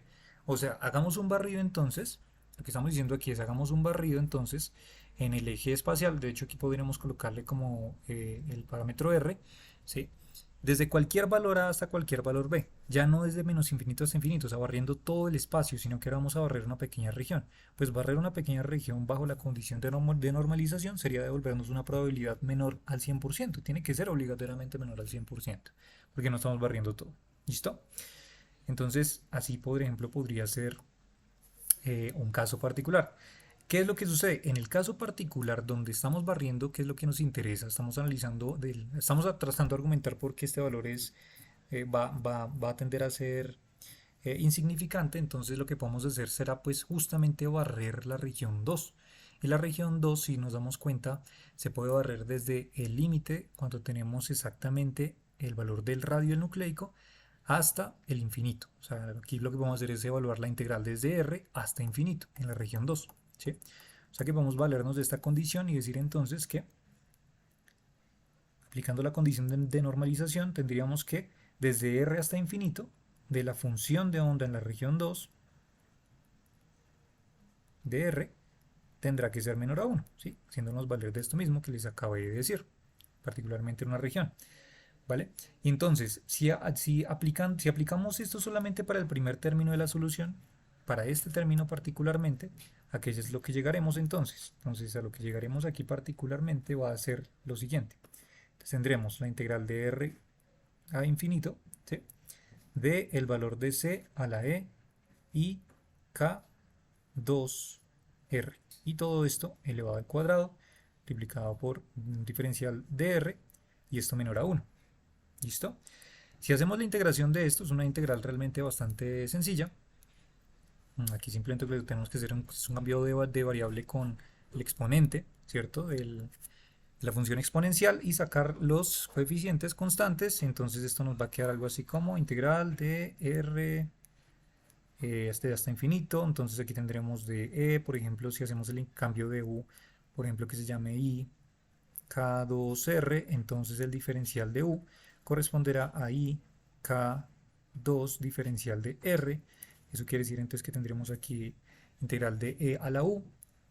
O sea, hagamos un barrido entonces, lo que estamos diciendo aquí es hagamos un barrido entonces en el eje espacial, de hecho aquí podríamos colocarle como el parámetro R, ¿sí? desde cualquier valor A hasta cualquier valor B, ya no desde menos infinito hasta infinito, o sea, barriendo todo el espacio, sino que ahora vamos a barrer una pequeña región. Pues barrer una pequeña región bajo la condición de normalización sería devolvernos una probabilidad menor al 100%, tiene que ser obligatoriamente menor al 100%, porque no estamos barriendo todo. ¿Listo? Entonces, así por ejemplo podría ser un caso particular. ¿Qué es lo que sucede? En el caso particular donde estamos barriendo, ¿qué es lo que nos interesa? Estamos analizando, estamos tratando de argumentar por qué este valor va a tender a ser insignificante. Entonces lo que podemos hacer será pues justamente barrer la región 2. Y la región 2, si nos damos cuenta, se puede barrer desde el límite, cuando tenemos exactamente el valor del radio nucleico, hasta el infinito. O sea, aquí lo que vamos a hacer es evaluar la integral desde R hasta infinito en la región 2. ¿Sí? O sea que vamos a valernos de esta condición y decir entonces que, aplicando la condición de normalización, tendríamos que desde R hasta infinito, de la función de onda en la región 2 de R, tendrá que ser menor a 1, ¿sí? Haciéndonos valer de esto mismo que les acabé de decir, particularmente en una región. ¿Vale? Y entonces, si aplicamos esto solamente para el primer término de la solución, para este término particularmente, ¿a qué es lo que llegaremos entonces? Entonces, a lo que llegaremos aquí particularmente va a ser lo siguiente. Entonces, tendremos la integral de R a infinito, ¿sí? De el valor de C a la E y K 2R. Y todo esto elevado al cuadrado, multiplicado por un diferencial de R, y esto menor a 1. ¿Listo? Si hacemos la integración de esto, es una integral realmente bastante sencilla. Aquí simplemente lo que tenemos que hacer es un cambio de variable con el exponente, ¿cierto? De la función exponencial y sacar los coeficientes constantes. Entonces esto nos va a quedar algo así como integral de R hasta infinito. Entonces aquí tendremos de E, por ejemplo, si hacemos el cambio de U, por ejemplo, que se llame I K2R, entonces el diferencial de U corresponderá a I K2 diferencial de R. Eso quiere decir entonces que tendremos aquí integral de E a la U,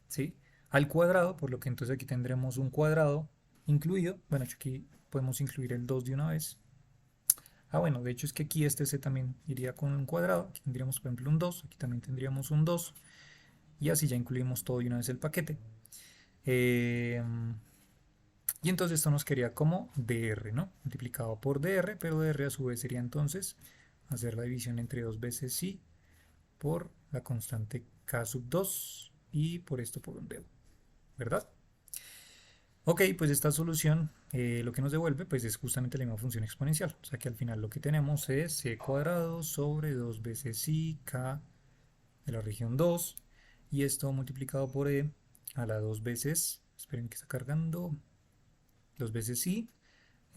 ¿sí? Al cuadrado, por lo que entonces aquí tendremos un cuadrado incluido. Bueno, aquí podemos incluir el 2 de una vez. Bueno, de hecho es que aquí este C también iría con un cuadrado. Aquí tendríamos, por ejemplo, un 2. Aquí también tendríamos un 2. Y así ya incluimos todo de una vez el paquete. Y entonces esto nos quedaría como dr, ¿no? Multiplicado por dr, pero dr a su vez sería entonces hacer la división entre dos veces i por la constante k sub 2 y por esto por un d, ¿verdad? Ok, pues esta solución lo que nos devuelve pues es justamente la misma función exponencial. O sea que al final lo que tenemos es c cuadrado sobre 2 veces i k de la región 2 y esto multiplicado por e a la 2 veces, esperen que está cargando, 2 veces i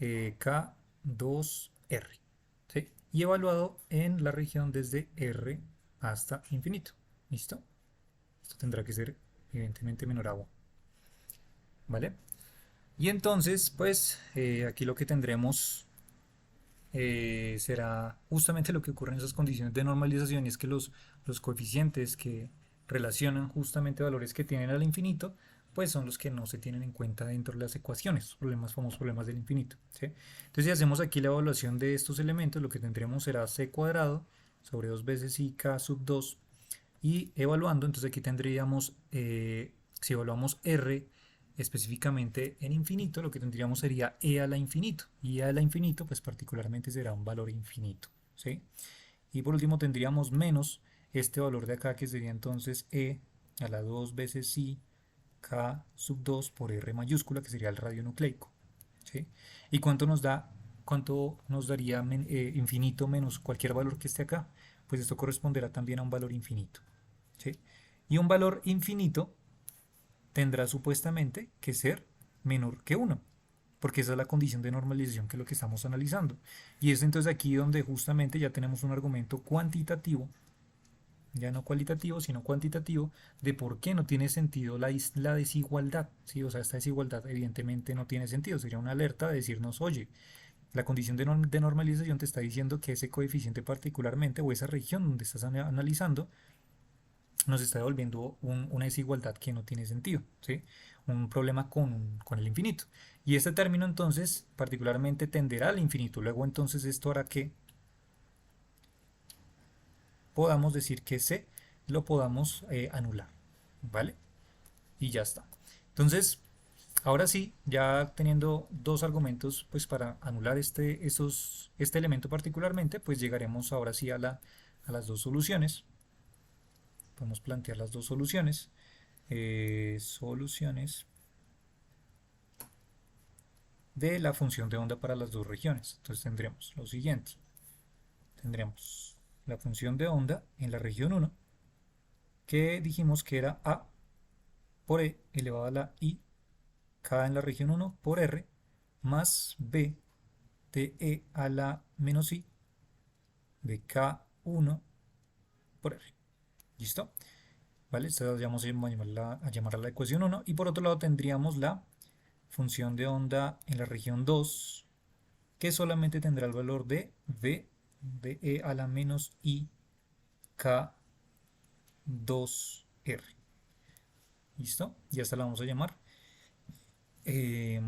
K2R, ¿sí? Y evaluado en la región desde R hasta infinito. ¿Listo? Esto tendrá que ser evidentemente menor a 1, ¿vale? Y entonces, pues aquí lo que tendremos será justamente lo que ocurre en esas condiciones de normalización, y es que los coeficientes que relacionan justamente valores que tienen al infinito, pues son los que no se tienen en cuenta dentro de las ecuaciones, problemas famosos problemas del infinito, ¿sí? Entonces si hacemos aquí la evaluación de estos elementos, lo que tendremos será c cuadrado sobre 2 veces i k sub 2, y evaluando, entonces aquí tendríamos, si evaluamos r específicamente en infinito, lo que tendríamos sería e a la infinito, y e a la infinito pues particularmente será un valor infinito, ¿sí? Y por último tendríamos menos este valor de acá, que sería entonces e a la 2 veces i k sub 2 por r mayúscula, que sería el radio nucleico, ¿sí? ¿Y cuánto nos daría infinito menos cualquier valor que esté acá? Pues esto corresponderá también a un valor infinito, ¿sí? Y un valor infinito tendrá supuestamente que ser menor que 1, porque esa es la condición de normalización, que es lo que estamos analizando. Y es entonces aquí donde justamente ya tenemos un argumento cuantitativo, ya no cualitativo, sino cuantitativo, de por qué no tiene sentido la desigualdad, ¿sí? O sea, esta desigualdad evidentemente no tiene sentido, sería una alerta de decirnos, oye, la condición de normalización te está diciendo que ese coeficiente particularmente, o esa región donde estás analizando, nos está devolviendo una desigualdad que no tiene sentido, ¿sí? Un problema con el infinito. Y este término entonces particularmente tenderá al infinito. Luego entonces esto hará que podamos decir que C lo podamos anular, ¿vale? Y ya está. Entonces, ahora sí, ya teniendo dos argumentos pues para anular este elemento particularmente, pues llegaremos ahora sí a las dos soluciones. Podemos plantear las dos soluciones. Soluciones de la función de onda para las dos regiones. Entonces tendremos lo siguiente. Tendremos la función de onda en la región 1, que dijimos que era A por E elevado a la I, K en la región 1 por R, más B de E a la menos I de K1 por R. ¿Listo? ¿Vale? Esta vamos a llamarla la ecuación 1. Y por otro lado tendríamos la función de onda en la región 2, que solamente tendrá el valor de V de E a la menos I K2R. ¿Listo? Y esta la vamos a llamar. Eh,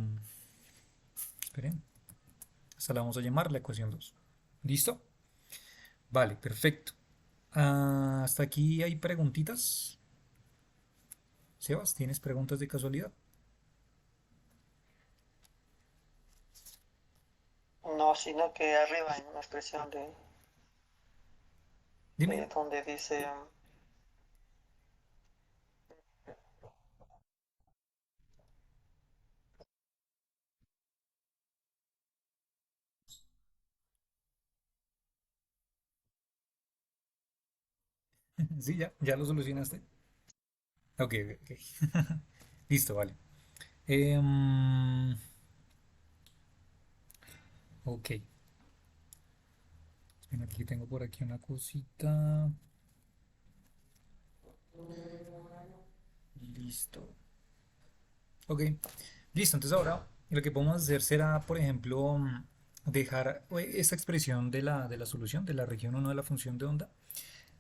esperen. Esta la vamos a llamar la ecuación 2. ¿Listo? Vale, perfecto. Hasta aquí hay preguntitas. Sebas, ¿tienes preguntas de casualidad? No, sino que arriba en la expresión Dime. de donde dice, Sí, ya lo solucionaste. Ok, ok, ok. Listo, vale. Ok. Ven, aquí tengo por aquí una cosita. Listo. Ok. Listo. Entonces ahora lo que podemos hacer será, por ejemplo, dejar esta expresión de la solución de la región 1 de la función de onda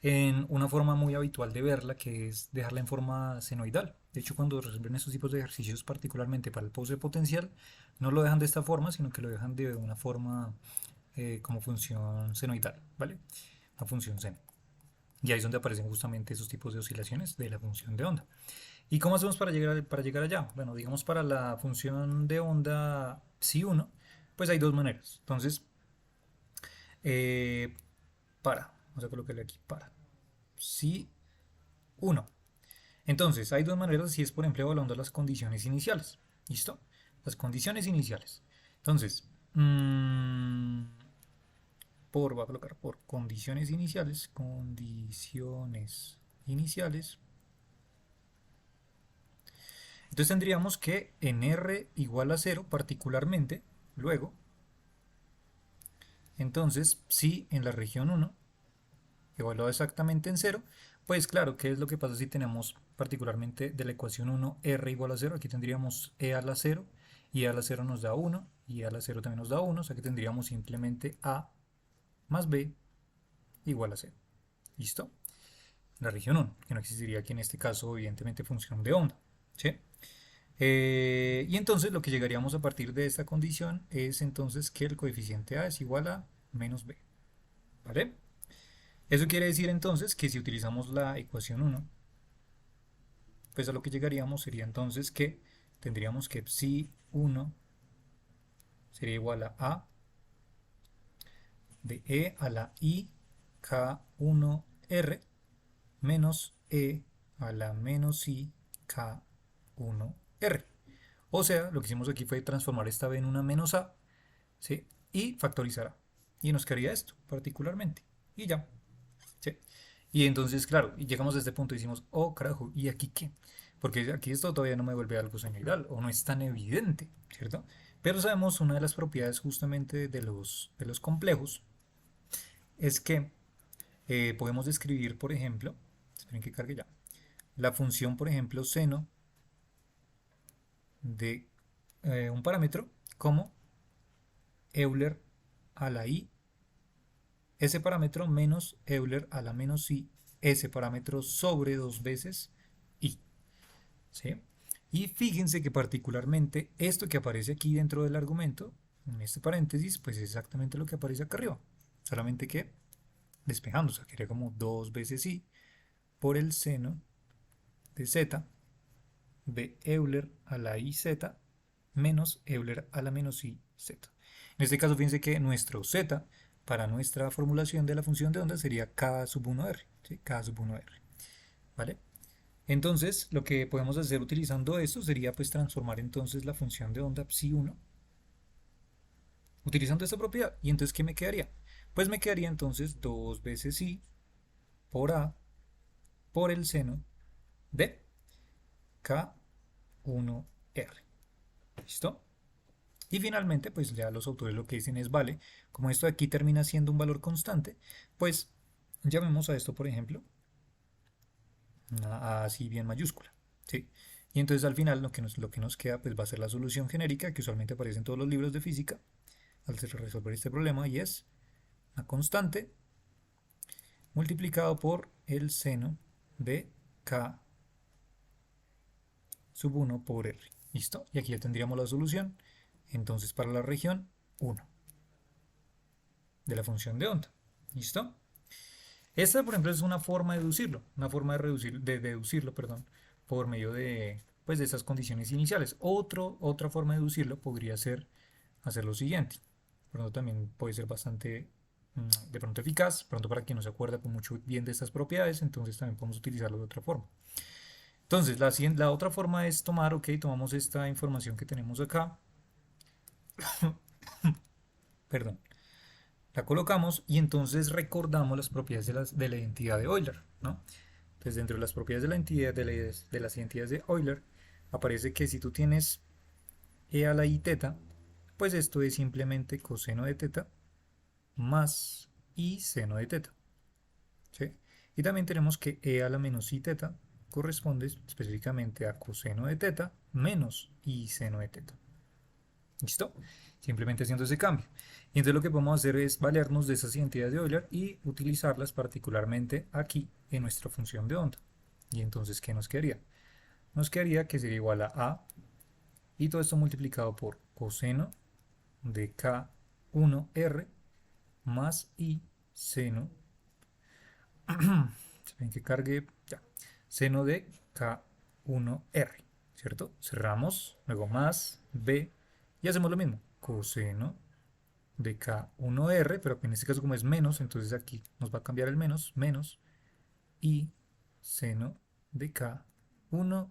en una forma muy habitual de verla, que es dejarla en forma senoidal. De hecho, cuando resuelven estos tipos de ejercicios, particularmente para el pose potencial, no lo dejan de esta forma, sino que lo dejan de una forma como función senoidal, ¿vale? Una función seno. Y ahí es donde aparecen justamente esos tipos de oscilaciones de la función de onda. ¿Y cómo hacemos para llegar allá? Bueno, digamos para la función de onda psi1, pues hay dos maneras. Entonces, eh, vamos a colocarle aquí para psi1. Entonces, hay dos maneras si es, por ejemplo, evaluando las condiciones iniciales. ¿Listo? Las condiciones iniciales. Entonces, voy a colocar por condiciones iniciales. Entonces tendríamos que en R igual a 0 particularmente, luego, entonces, si en la región 1 evaluado exactamente en 0, pues claro, ¿qué es lo que pasa si tenemos particularmente de la ecuación 1 R igual a 0? Aquí tendríamos E a la 0 y E a la 0 nos da 1 y E a la 0 también nos da 1, o sea que tendríamos simplemente A más B igual a 0. ¿Listo? La región 1, que no existiría aquí en este caso evidentemente función de onda. ¿Sí? Y entonces lo que llegaríamos a partir de esta condición es entonces que el coeficiente A es igual a menos B. ¿Vale? Eso quiere decir entonces que si utilizamos la ecuación 1, pues a lo que llegaríamos sería entonces que tendríamos que psi 1 sería igual a de E a la I K1R menos E a la menos I K1R. O sea, lo que hicimos aquí fue transformar esta B en una menos A, ¿sí? Y factorizar A. Y nos quedaría esto particularmente. Y ya. ¿Sí? Y entonces, claro, y llegamos a este punto y decimos, oh carajo, ¿y aquí qué? Porque aquí esto todavía no me vuelve algo senoidal o no es tan evidente, ¿cierto? Pero sabemos una de las propiedades justamente de los complejos es que podemos describir, por ejemplo, esperen que cargue ya, la función, por ejemplo, seno de un parámetro como Euler a la i, ese parámetro menos Euler a la menos i ese parámetro sobre 2 veces i, ¿sí? Y fíjense que particularmente esto que aparece aquí dentro del argumento, en este paréntesis, pues es exactamente lo que aparece acá arriba, solamente que despejando, o sea, quería como 2 veces i por el seno de z de Euler a la iz menos Euler a la menos iz. En este caso, fíjense que nuestro z para nuestra formulación de la función de onda sería k sub 1r, ¿sí? K sub 1r, ¿vale? Entonces, lo que podemos hacer utilizando esto sería pues transformar entonces la función de onda psi1 utilizando esta propiedad. ¿Y entonces qué me quedaría? Pues me quedaría entonces 2 veces i por a por el seno de k1r. ¿Listo? Y finalmente, pues ya los autores lo que dicen es, vale, como esto de aquí termina siendo un valor constante, pues llamemos a esto, por ejemplo, una A así bien mayúscula, ¿sí? Y entonces al final lo que nos queda pues va a ser la solución genérica que usualmente aparece en todos los libros de física al resolver este problema, y es una constante multiplicado por el seno de k sub 1 por r. ¿Listo? Y aquí ya tendríamos la solución. Entonces para la región 1 de la función de onda. ¿Listo? Esta, por ejemplo, es una forma de deducirlo, una forma de deducirlo, perdón, por medio de, pues, de estas condiciones iniciales. Otra forma de deducirlo podría ser hacer lo siguiente. Por lo tanto, también puede ser bastante, de pronto, eficaz, pronto para quien no se acuerda con mucho bien de estas propiedades, entonces también podemos utilizarlo de otra forma. Entonces, la otra forma es tomar, ok, tomamos esta información que tenemos acá, perdón, la colocamos y entonces recordamos las propiedades de la identidad de Euler, ¿no? Entonces, dentro de las propiedades de la entidad de las identidades de Euler, aparece que si tú tienes e a la i teta, pues esto es simplemente coseno de teta más i seno de teta, ¿sí? Y también tenemos que e a la menos i teta corresponde específicamente a coseno de teta menos i seno de teta. ¿Listo? Simplemente haciendo ese cambio. Y entonces lo que podemos hacer es valernos de esas identidades de Euler y utilizarlas particularmente aquí en nuestra función de onda. Y entonces, ¿qué nos quedaría? Nos quedaría que sería igual a y todo esto multiplicado por coseno de k1r más i seno, ven que cargue, ya, seno de k1r, ¿cierto? Cerramos, luego más b y hacemos lo mismo, coseno de k1r, pero en este caso como es menos, entonces aquí nos va a cambiar el menos, menos y seno de k1r.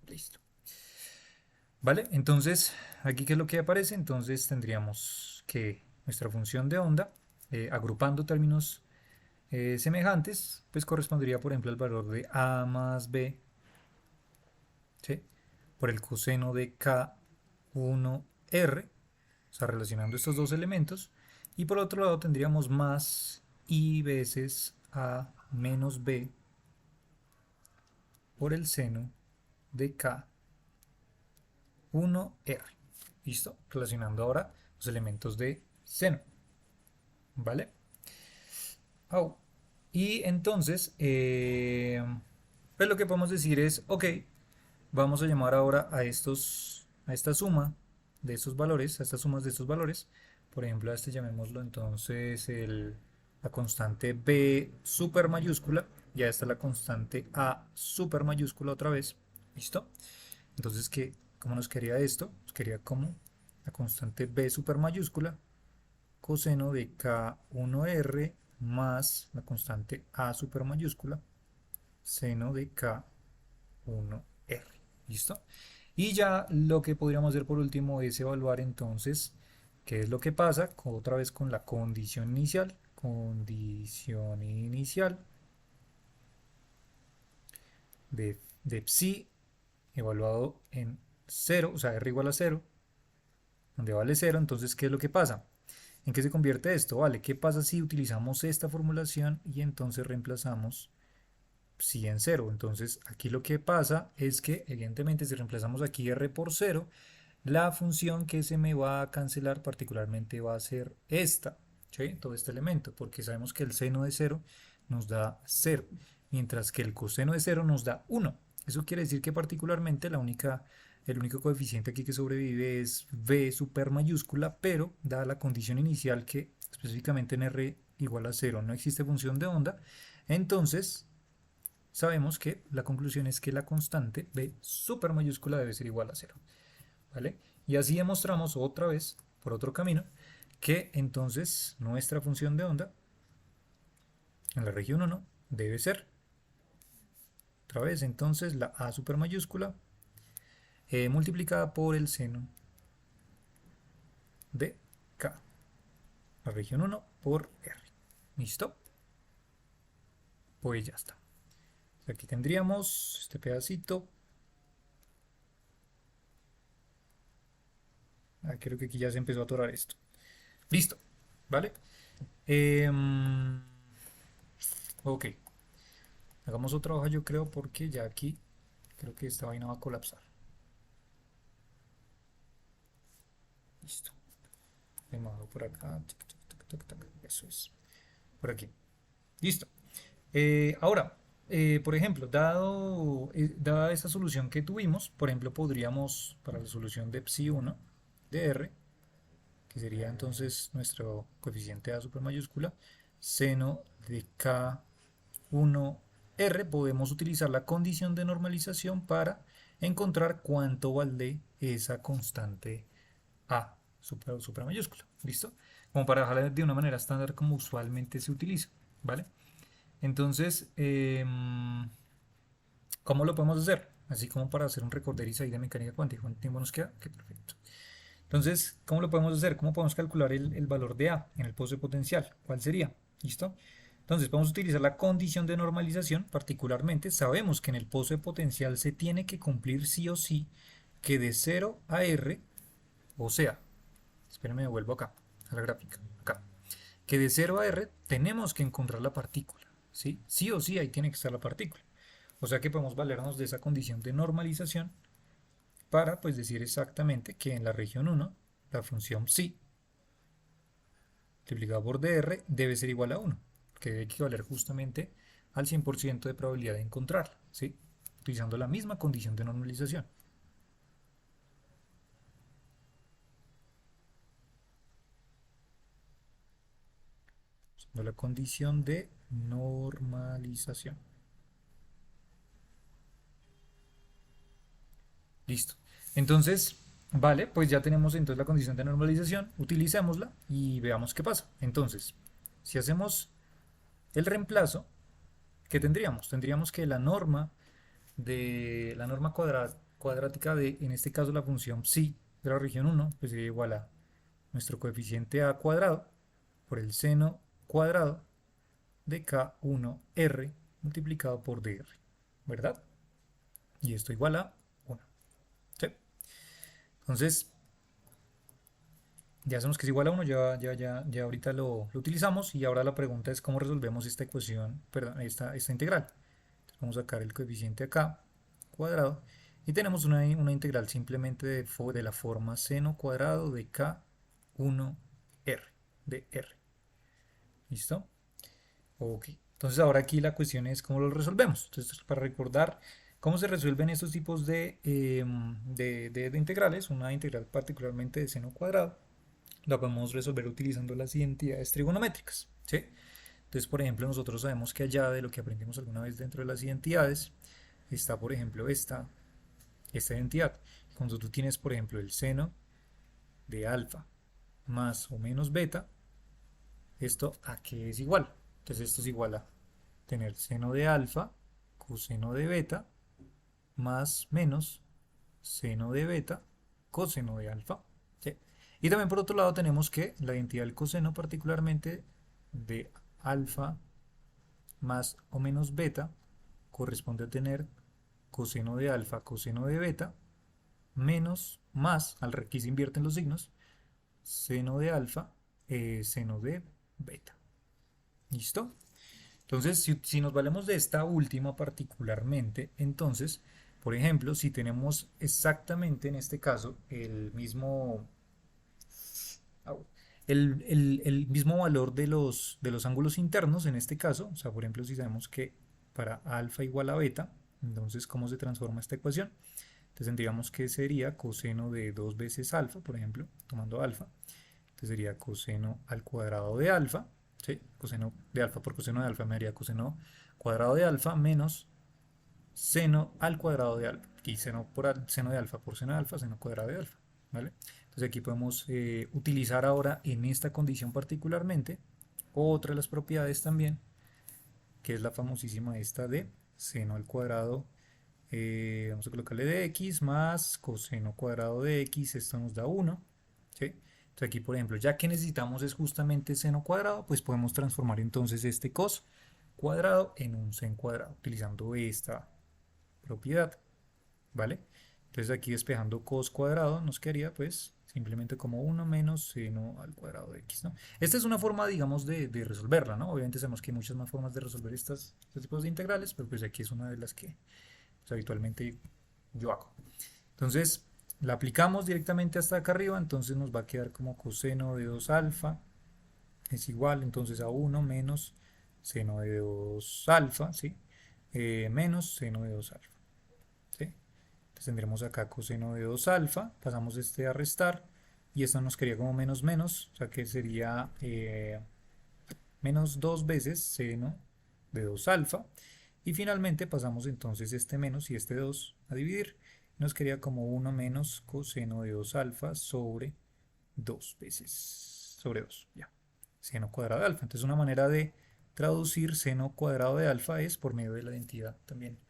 Listo. ¿Vale? Entonces, aquí qué es lo que aparece. Entonces tendríamos que nuestra función de onda, agrupando términos semejantes, pues correspondería, por ejemplo, al valor de a más b, ¿sí? Por el coseno de k1r, o sea, relacionando estos dos elementos. Y por otro lado tendríamos más i veces a menos b por el seno de k1r. ¿Listo? Relacionando ahora los elementos de seno. ¿Vale? Oh. Y entonces, pues lo que podemos decir es, ok, vamos a llamar ahora a esta suma de estos valores, a estas sumas de estos valores. Por ejemplo, a este llamémoslo entonces la constante b super mayúscula, y a esta la constante a super mayúscula otra vez. ¿Listo? Entonces, ¿cómo nos quedaría esto? Nos quedaría como la constante b super mayúscula coseno de k1r más la constante a super mayúscula seno de k1r. ¿Listo? Y ya lo que podríamos hacer por último es evaluar entonces qué es lo que pasa otra vez con la condición inicial. Condición inicial de psi evaluado en 0, o sea, r igual a 0, donde vale 0. Entonces, ¿qué es lo que pasa? ¿En qué se convierte esto? Vale, ¿qué pasa si utilizamos esta formulación y entonces reemplazamos psi en 0? Entonces, aquí lo que pasa es que, evidentemente, si reemplazamos aquí r por 0, la función que se me va a cancelar particularmente va a ser esta, ¿sí? Todo este elemento, porque sabemos que el seno de 0 nos da 0, mientras que el coseno de 0 nos da 1. Eso quiere decir que particularmente el único coeficiente aquí que sobrevive es v super mayúscula, pero dada la condición inicial que específicamente en r igual a 0 no existe función de onda, entonces sabemos que la conclusión es que la constante v super mayúscula debe ser igual a 0. ¿Vale? Y así demostramos otra vez, por otro camino, que entonces nuestra función de onda en la región 1 debe ser, otra vez, entonces la a super mayúscula multiplicada por el seno de k, la región 1 por r. ¿Listo? Pues ya está. Aquí tendríamos este pedacito. Creo que aquí ya se empezó a atorar esto. Listo, ¿vale? Ok, hagamos otra hoja yo creo porque ya aquí creo que esta vaina va a colapsar. Listo. Le muevo por acá. Eso es. Por aquí. Listo. Ahora, por ejemplo, dada esta solución que tuvimos, por ejemplo, podríamos, para la solución de psi 1 de r, que sería entonces nuestro coeficiente a super mayúscula, seno de k1r, podemos utilizar la condición de normalización para encontrar cuánto vale esa constante a super mayúscula. ¿Listo? Como para dejarla de una manera estándar como usualmente se utiliza. ¿Vale? Entonces, ¿cómo lo podemos hacer? Así como para hacer un recorderis ahí de mecánica cuántica. ¿Cuánto tiempo nos queda? Ok, perfecto. Entonces, ¿cómo lo podemos hacer? ¿Cómo podemos calcular el valor de A en el poste potencial? ¿Cuál sería? ¿Listo? Entonces, vamos a utilizar la condición de normalización. Particularmente, sabemos que en el poste potencial se tiene que cumplir sí o sí que de 0 a R, o sea, espérenme, me vuelvo acá, a la gráfica, acá, que de 0 a R tenemos que encontrar la partícula, ¿sí? Sí o sí ahí tiene que estar la partícula. O sea que podemos valernos de esa condición de normalización para pues decir exactamente que en la región 1 la función psi multiplicado por dr debe ser igual a 1, que debe equivaler justamente al 100% de probabilidad de encontrarla, ¿sí? Utilizando la misma condición de normalización. Usando la condición de normalización. Listo. Entonces, vale, pues ya tenemos entonces la condición de normalización, utilicémosla y veamos qué pasa. Entonces, si hacemos el reemplazo, ¿qué tendríamos? Tendríamos que la norma cuadrática de, en este caso, la función psi de la región 1, pues sería igual a nuestro coeficiente a cuadrado por el seno cuadrado de k1r multiplicado por dr, ¿verdad? Y esto igual a 1. ¿Sí? Entonces, ya sabemos que es igual a 1, ya ahorita lo utilizamos y ahora la pregunta es cómo resolvemos esta ecuación, perdón, esta integral. Entonces vamos a sacar el coeficiente acá, cuadrado, y tenemos una integral simplemente de la forma seno cuadrado de k1r, de r. ¿Listo? Ok. Entonces ahora aquí la cuestión es cómo lo resolvemos. Entonces para recordar cómo se resuelven estos tipos de integrales, una integral particularmente de seno cuadrado, la podemos resolver utilizando las identidades trigonométricas, ¿sí? Entonces, por ejemplo, nosotros sabemos que allá de lo que aprendimos alguna vez dentro de las identidades está, por ejemplo, esta identidad. Cuando tú tienes, por ejemplo, el seno de alfa más o menos beta, ¿esto a qué es igual? Entonces esto es igual a tener seno de alfa coseno de beta más menos seno de beta coseno de alfa. ¿Sí? Y también por otro lado tenemos que la identidad del coseno particularmente de alfa más o menos beta corresponde a tener coseno de alfa coseno de beta menos más, aquí se invierten los signos, seno de alfa seno de beta. ¿Listo? Entonces, si nos valemos de esta última particularmente, entonces, por ejemplo, si tenemos exactamente en este caso el mismo valor de los ángulos internos en este caso. O sea, por ejemplo, si sabemos que para alfa igual a beta, entonces, ¿cómo se transforma esta ecuación? Entonces tendríamos que sería coseno de 2 veces alfa, por ejemplo, tomando alfa. Entonces sería coseno al cuadrado de alfa, ¿sí? Coseno de alfa por coseno de alfa me daría coseno cuadrado de alfa menos seno al cuadrado de alfa. Aquí seno, seno de alfa por seno de alfa, seno cuadrado de alfa, ¿vale? Entonces aquí podemos utilizar ahora en esta condición particularmente otra de las propiedades también, que es la famosísima esta de seno al cuadrado, vamos a colocarle de x más coseno cuadrado de x, esto nos da 1, ¿sí? Entonces aquí, por ejemplo, ya que necesitamos es justamente seno cuadrado, pues podemos transformar entonces este cos cuadrado en un sen cuadrado, utilizando esta propiedad, ¿vale? Entonces aquí despejando cos cuadrado nos quedaría pues simplemente como 1 menos seno al cuadrado de x, ¿no? Esta es una forma, digamos, de resolverla, ¿no? Obviamente sabemos que hay muchas más formas de resolver estos tipos de integrales, pero pues aquí es una de las que pues, habitualmente yo hago. Entonces la aplicamos directamente hasta acá arriba, entonces nos va a quedar como coseno de 2 alfa es igual entonces a 1 menos seno de 2 alfa, ¿sí? Menos seno de 2 alfa, ¿sí? Entonces tendremos acá coseno de 2 alfa, pasamos este a restar y esto nos quedaría como menos menos, o sea que sería menos 2 veces seno de 2 alfa. Y finalmente pasamos entonces este menos y este 2 a dividir. Nos quedaría como 1 menos coseno de 2 alfa sobre 2 veces sobre 2, ya. Seno cuadrado de alfa. Entonces una manera de traducir seno cuadrado de alfa es por medio de la identidad también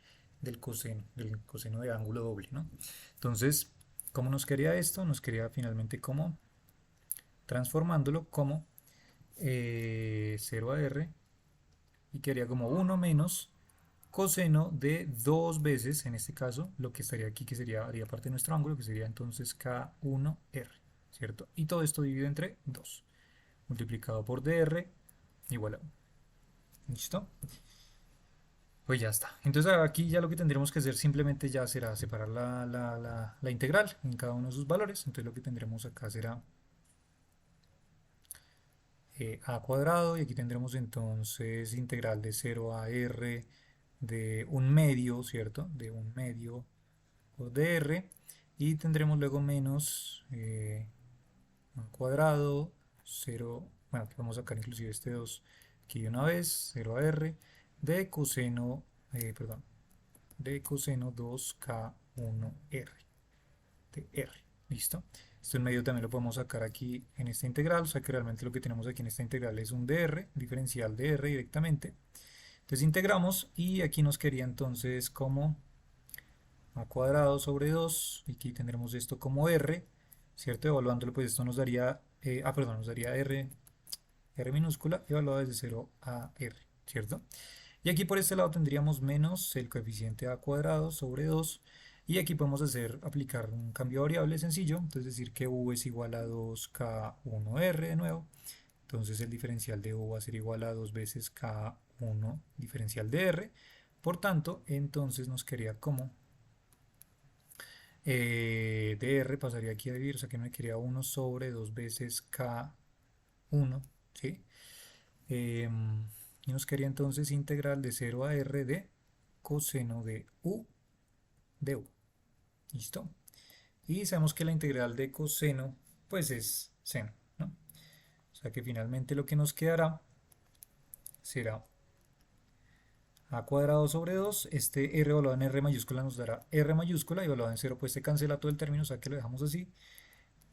del coseno de ángulo doble, ¿no? Entonces, ¿cómo nos quedaría esto? Nos quedaría finalmente como transformándolo como 0 a r y quedaría como 1 menos coseno de 2 veces, en este caso, lo que estaría aquí, que sería, haría parte de nuestro ángulo, que sería entonces K1R, ¿cierto? Y todo esto dividido entre 2, multiplicado por dr igual a 1. ¿Listo? Pues ya está. Entonces aquí ya lo que tendremos que hacer simplemente ya será separar la integral en cada uno de sus valores. Entonces lo que tendremos acá será a cuadrado y aquí tendremos entonces integral de 0 a r de un medio, ¿cierto? De un medio por dr y tendremos luego menos a cuadrado 0, bueno, aquí vamos a sacar inclusive este 2 aquí de una vez, 0 a r de coseno, perdón, de coseno 2k1r de r, ¿listo? Esto en medio también lo podemos sacar aquí en esta integral, o sea que realmente lo que tenemos aquí en esta integral es un dr, diferencial de r directamente. Entonces integramos y aquí nos quedaría entonces como a cuadrado sobre 2, y aquí tendremos esto como r, ¿cierto? Evaluándolo pues esto nos daría, perdón, nos daría r minúscula evaluada desde 0 a r, ¿cierto? Y aquí por este lado tendríamos menos el coeficiente a cuadrado sobre 2. Y aquí podemos aplicar un cambio de variable sencillo. Entonces decir que u es igual a 2k1r de nuevo. Entonces el diferencial de u va a ser igual a 2 veces k1 diferencial de r. Por tanto, entonces nos quedaría como dr pasaría aquí a dividir, o sea que me quedaría 1 sobre 2 veces k1, ¿sí? Y nos quedaría entonces integral de 0 a r de coseno de u de u. ¿Listo? Y sabemos que la integral de coseno pues es seno, ¿no? O sea que finalmente lo que nos quedará será a cuadrado sobre 2, este r evaluado en r mayúscula nos dará r mayúscula y evaluado en 0 pues se cancela todo el término, o sea que lo dejamos así.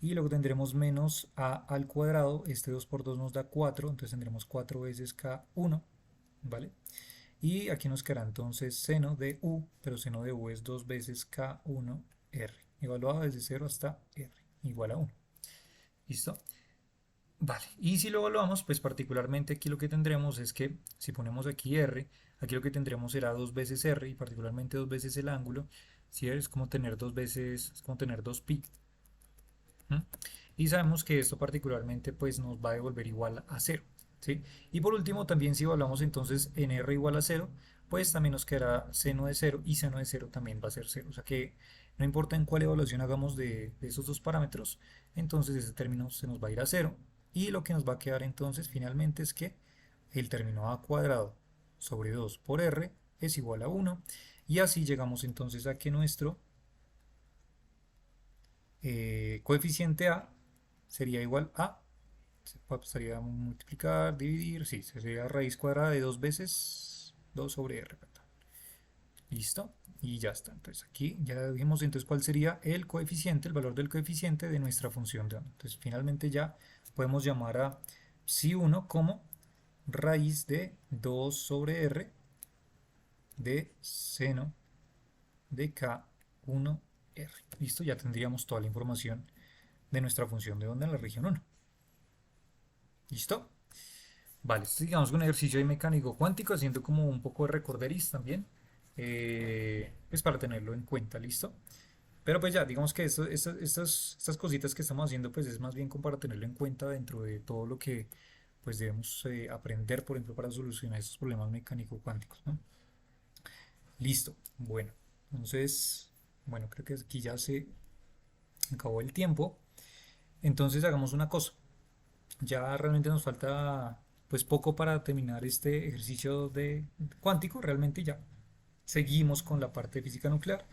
Y luego tendremos menos a al cuadrado, este 2 por 2 nos da 4, entonces tendremos 4 veces k1, ¿vale? Y aquí nos quedará entonces seno de u, pero seno de u es 2 veces k1r, evaluado desde 0 hasta r, igual a 1. ¿Listo? Vale, y si lo evaluamos, pues particularmente aquí lo que tendremos es que si ponemos aquí r, aquí lo que tendremos será 2 veces r y particularmente 2 veces el ángulo, si es como tener 2 veces, es como tener 2pi. Y sabemos que esto particularmente pues nos va a devolver igual a 0, ¿sí? Y por último también si evaluamos entonces en r igual a 0, pues también nos quedará seno de 0 y seno de 0 también va a ser 0, o sea que no importa en cuál evaluación hagamos de esos dos parámetros, entonces ese término se nos va a ir a 0 Y lo que nos va a quedar entonces finalmente es que el término a cuadrado sobre 2 por r es igual a 1. Y así llegamos entonces a que nuestro coeficiente a sería igual a, sería multiplicar, dividir, sí, sería raíz cuadrada de 2 veces 2 sobre r. Listo, y ya está. Entonces aquí ya dijimos entonces cuál sería el coeficiente, el valor del coeficiente de nuestra función de onda. Entonces finalmente ya podemos llamar a psi1 como raíz de 2 sobre r de seno de k1r. Listo, ya tendríamos toda la información de nuestra función de onda en la región 1. ¿Listo? Vale, esto digamos un ejercicio de mecánico cuántico, haciendo como un poco de recorderis también, pues para tenerlo en cuenta, ¿listo? Pero pues ya, digamos que estas cositas que estamos haciendo, pues es más bien como para tenerlo en cuenta dentro de todo lo que pues debemos aprender, por ejemplo, para solucionar estos problemas mecánico cuánticos, ¿no? Listo, bueno, entonces, bueno, creo que aquí ya se acabó el tiempo. Entonces hagamos una cosa. Ya realmente nos falta pues poco para terminar este ejercicio de cuántico. Realmente ya seguimos con la parte de física nuclear.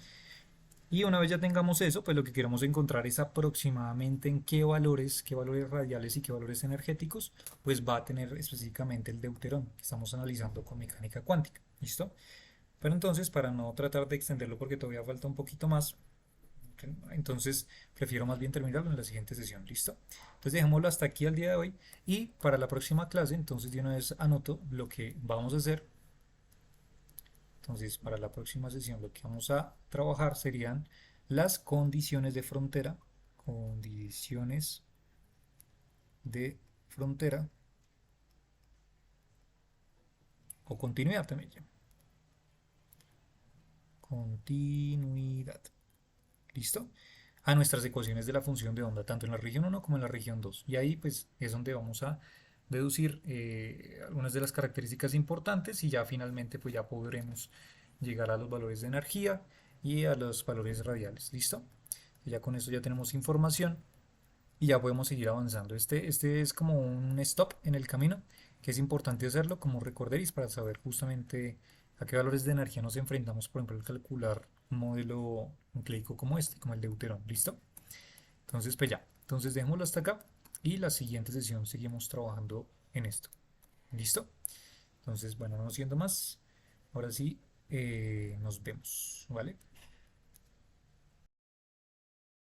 Y una vez ya tengamos eso, pues lo que queremos encontrar es aproximadamente en qué valores radiales y qué valores energéticos, pues va a tener específicamente el deuterón que estamos analizando con mecánica cuántica. ¿Listo? Pero entonces, para no tratar de extenderlo porque todavía falta un poquito más, entonces prefiero más bien terminarlo en la siguiente sesión. ¿Listo? Entonces dejémoslo hasta aquí al día de hoy y para la próxima clase, entonces de una vez anoto lo que vamos a hacer. Entonces para la próxima sesión lo que vamos a trabajar serían las condiciones de frontera. Condiciones de frontera o continuidad también. Continuidad. ¿Listo? A nuestras ecuaciones de la función de onda, tanto en la región 1 como en la región 2. Y ahí pues es donde vamos a deducir algunas de las características importantes y ya finalmente pues ya podremos llegar a los valores de energía y a los valores radiales. ¿Listo? Ya con eso ya tenemos información y ya podemos seguir avanzando. Este es como un stop en el camino, que es importante hacerlo como recorderis para saber justamente a qué valores de energía nos enfrentamos, por ejemplo, al calcular un modelo nucleico como este, como el de Deuteron. ¿Listo? Entonces, pues ya. Entonces, dejémoslo hasta acá y la siguiente sesión seguimos trabajando en esto. ¿Listo? Entonces, bueno, no siendo más, ahora sí, nos vemos, ¿vale?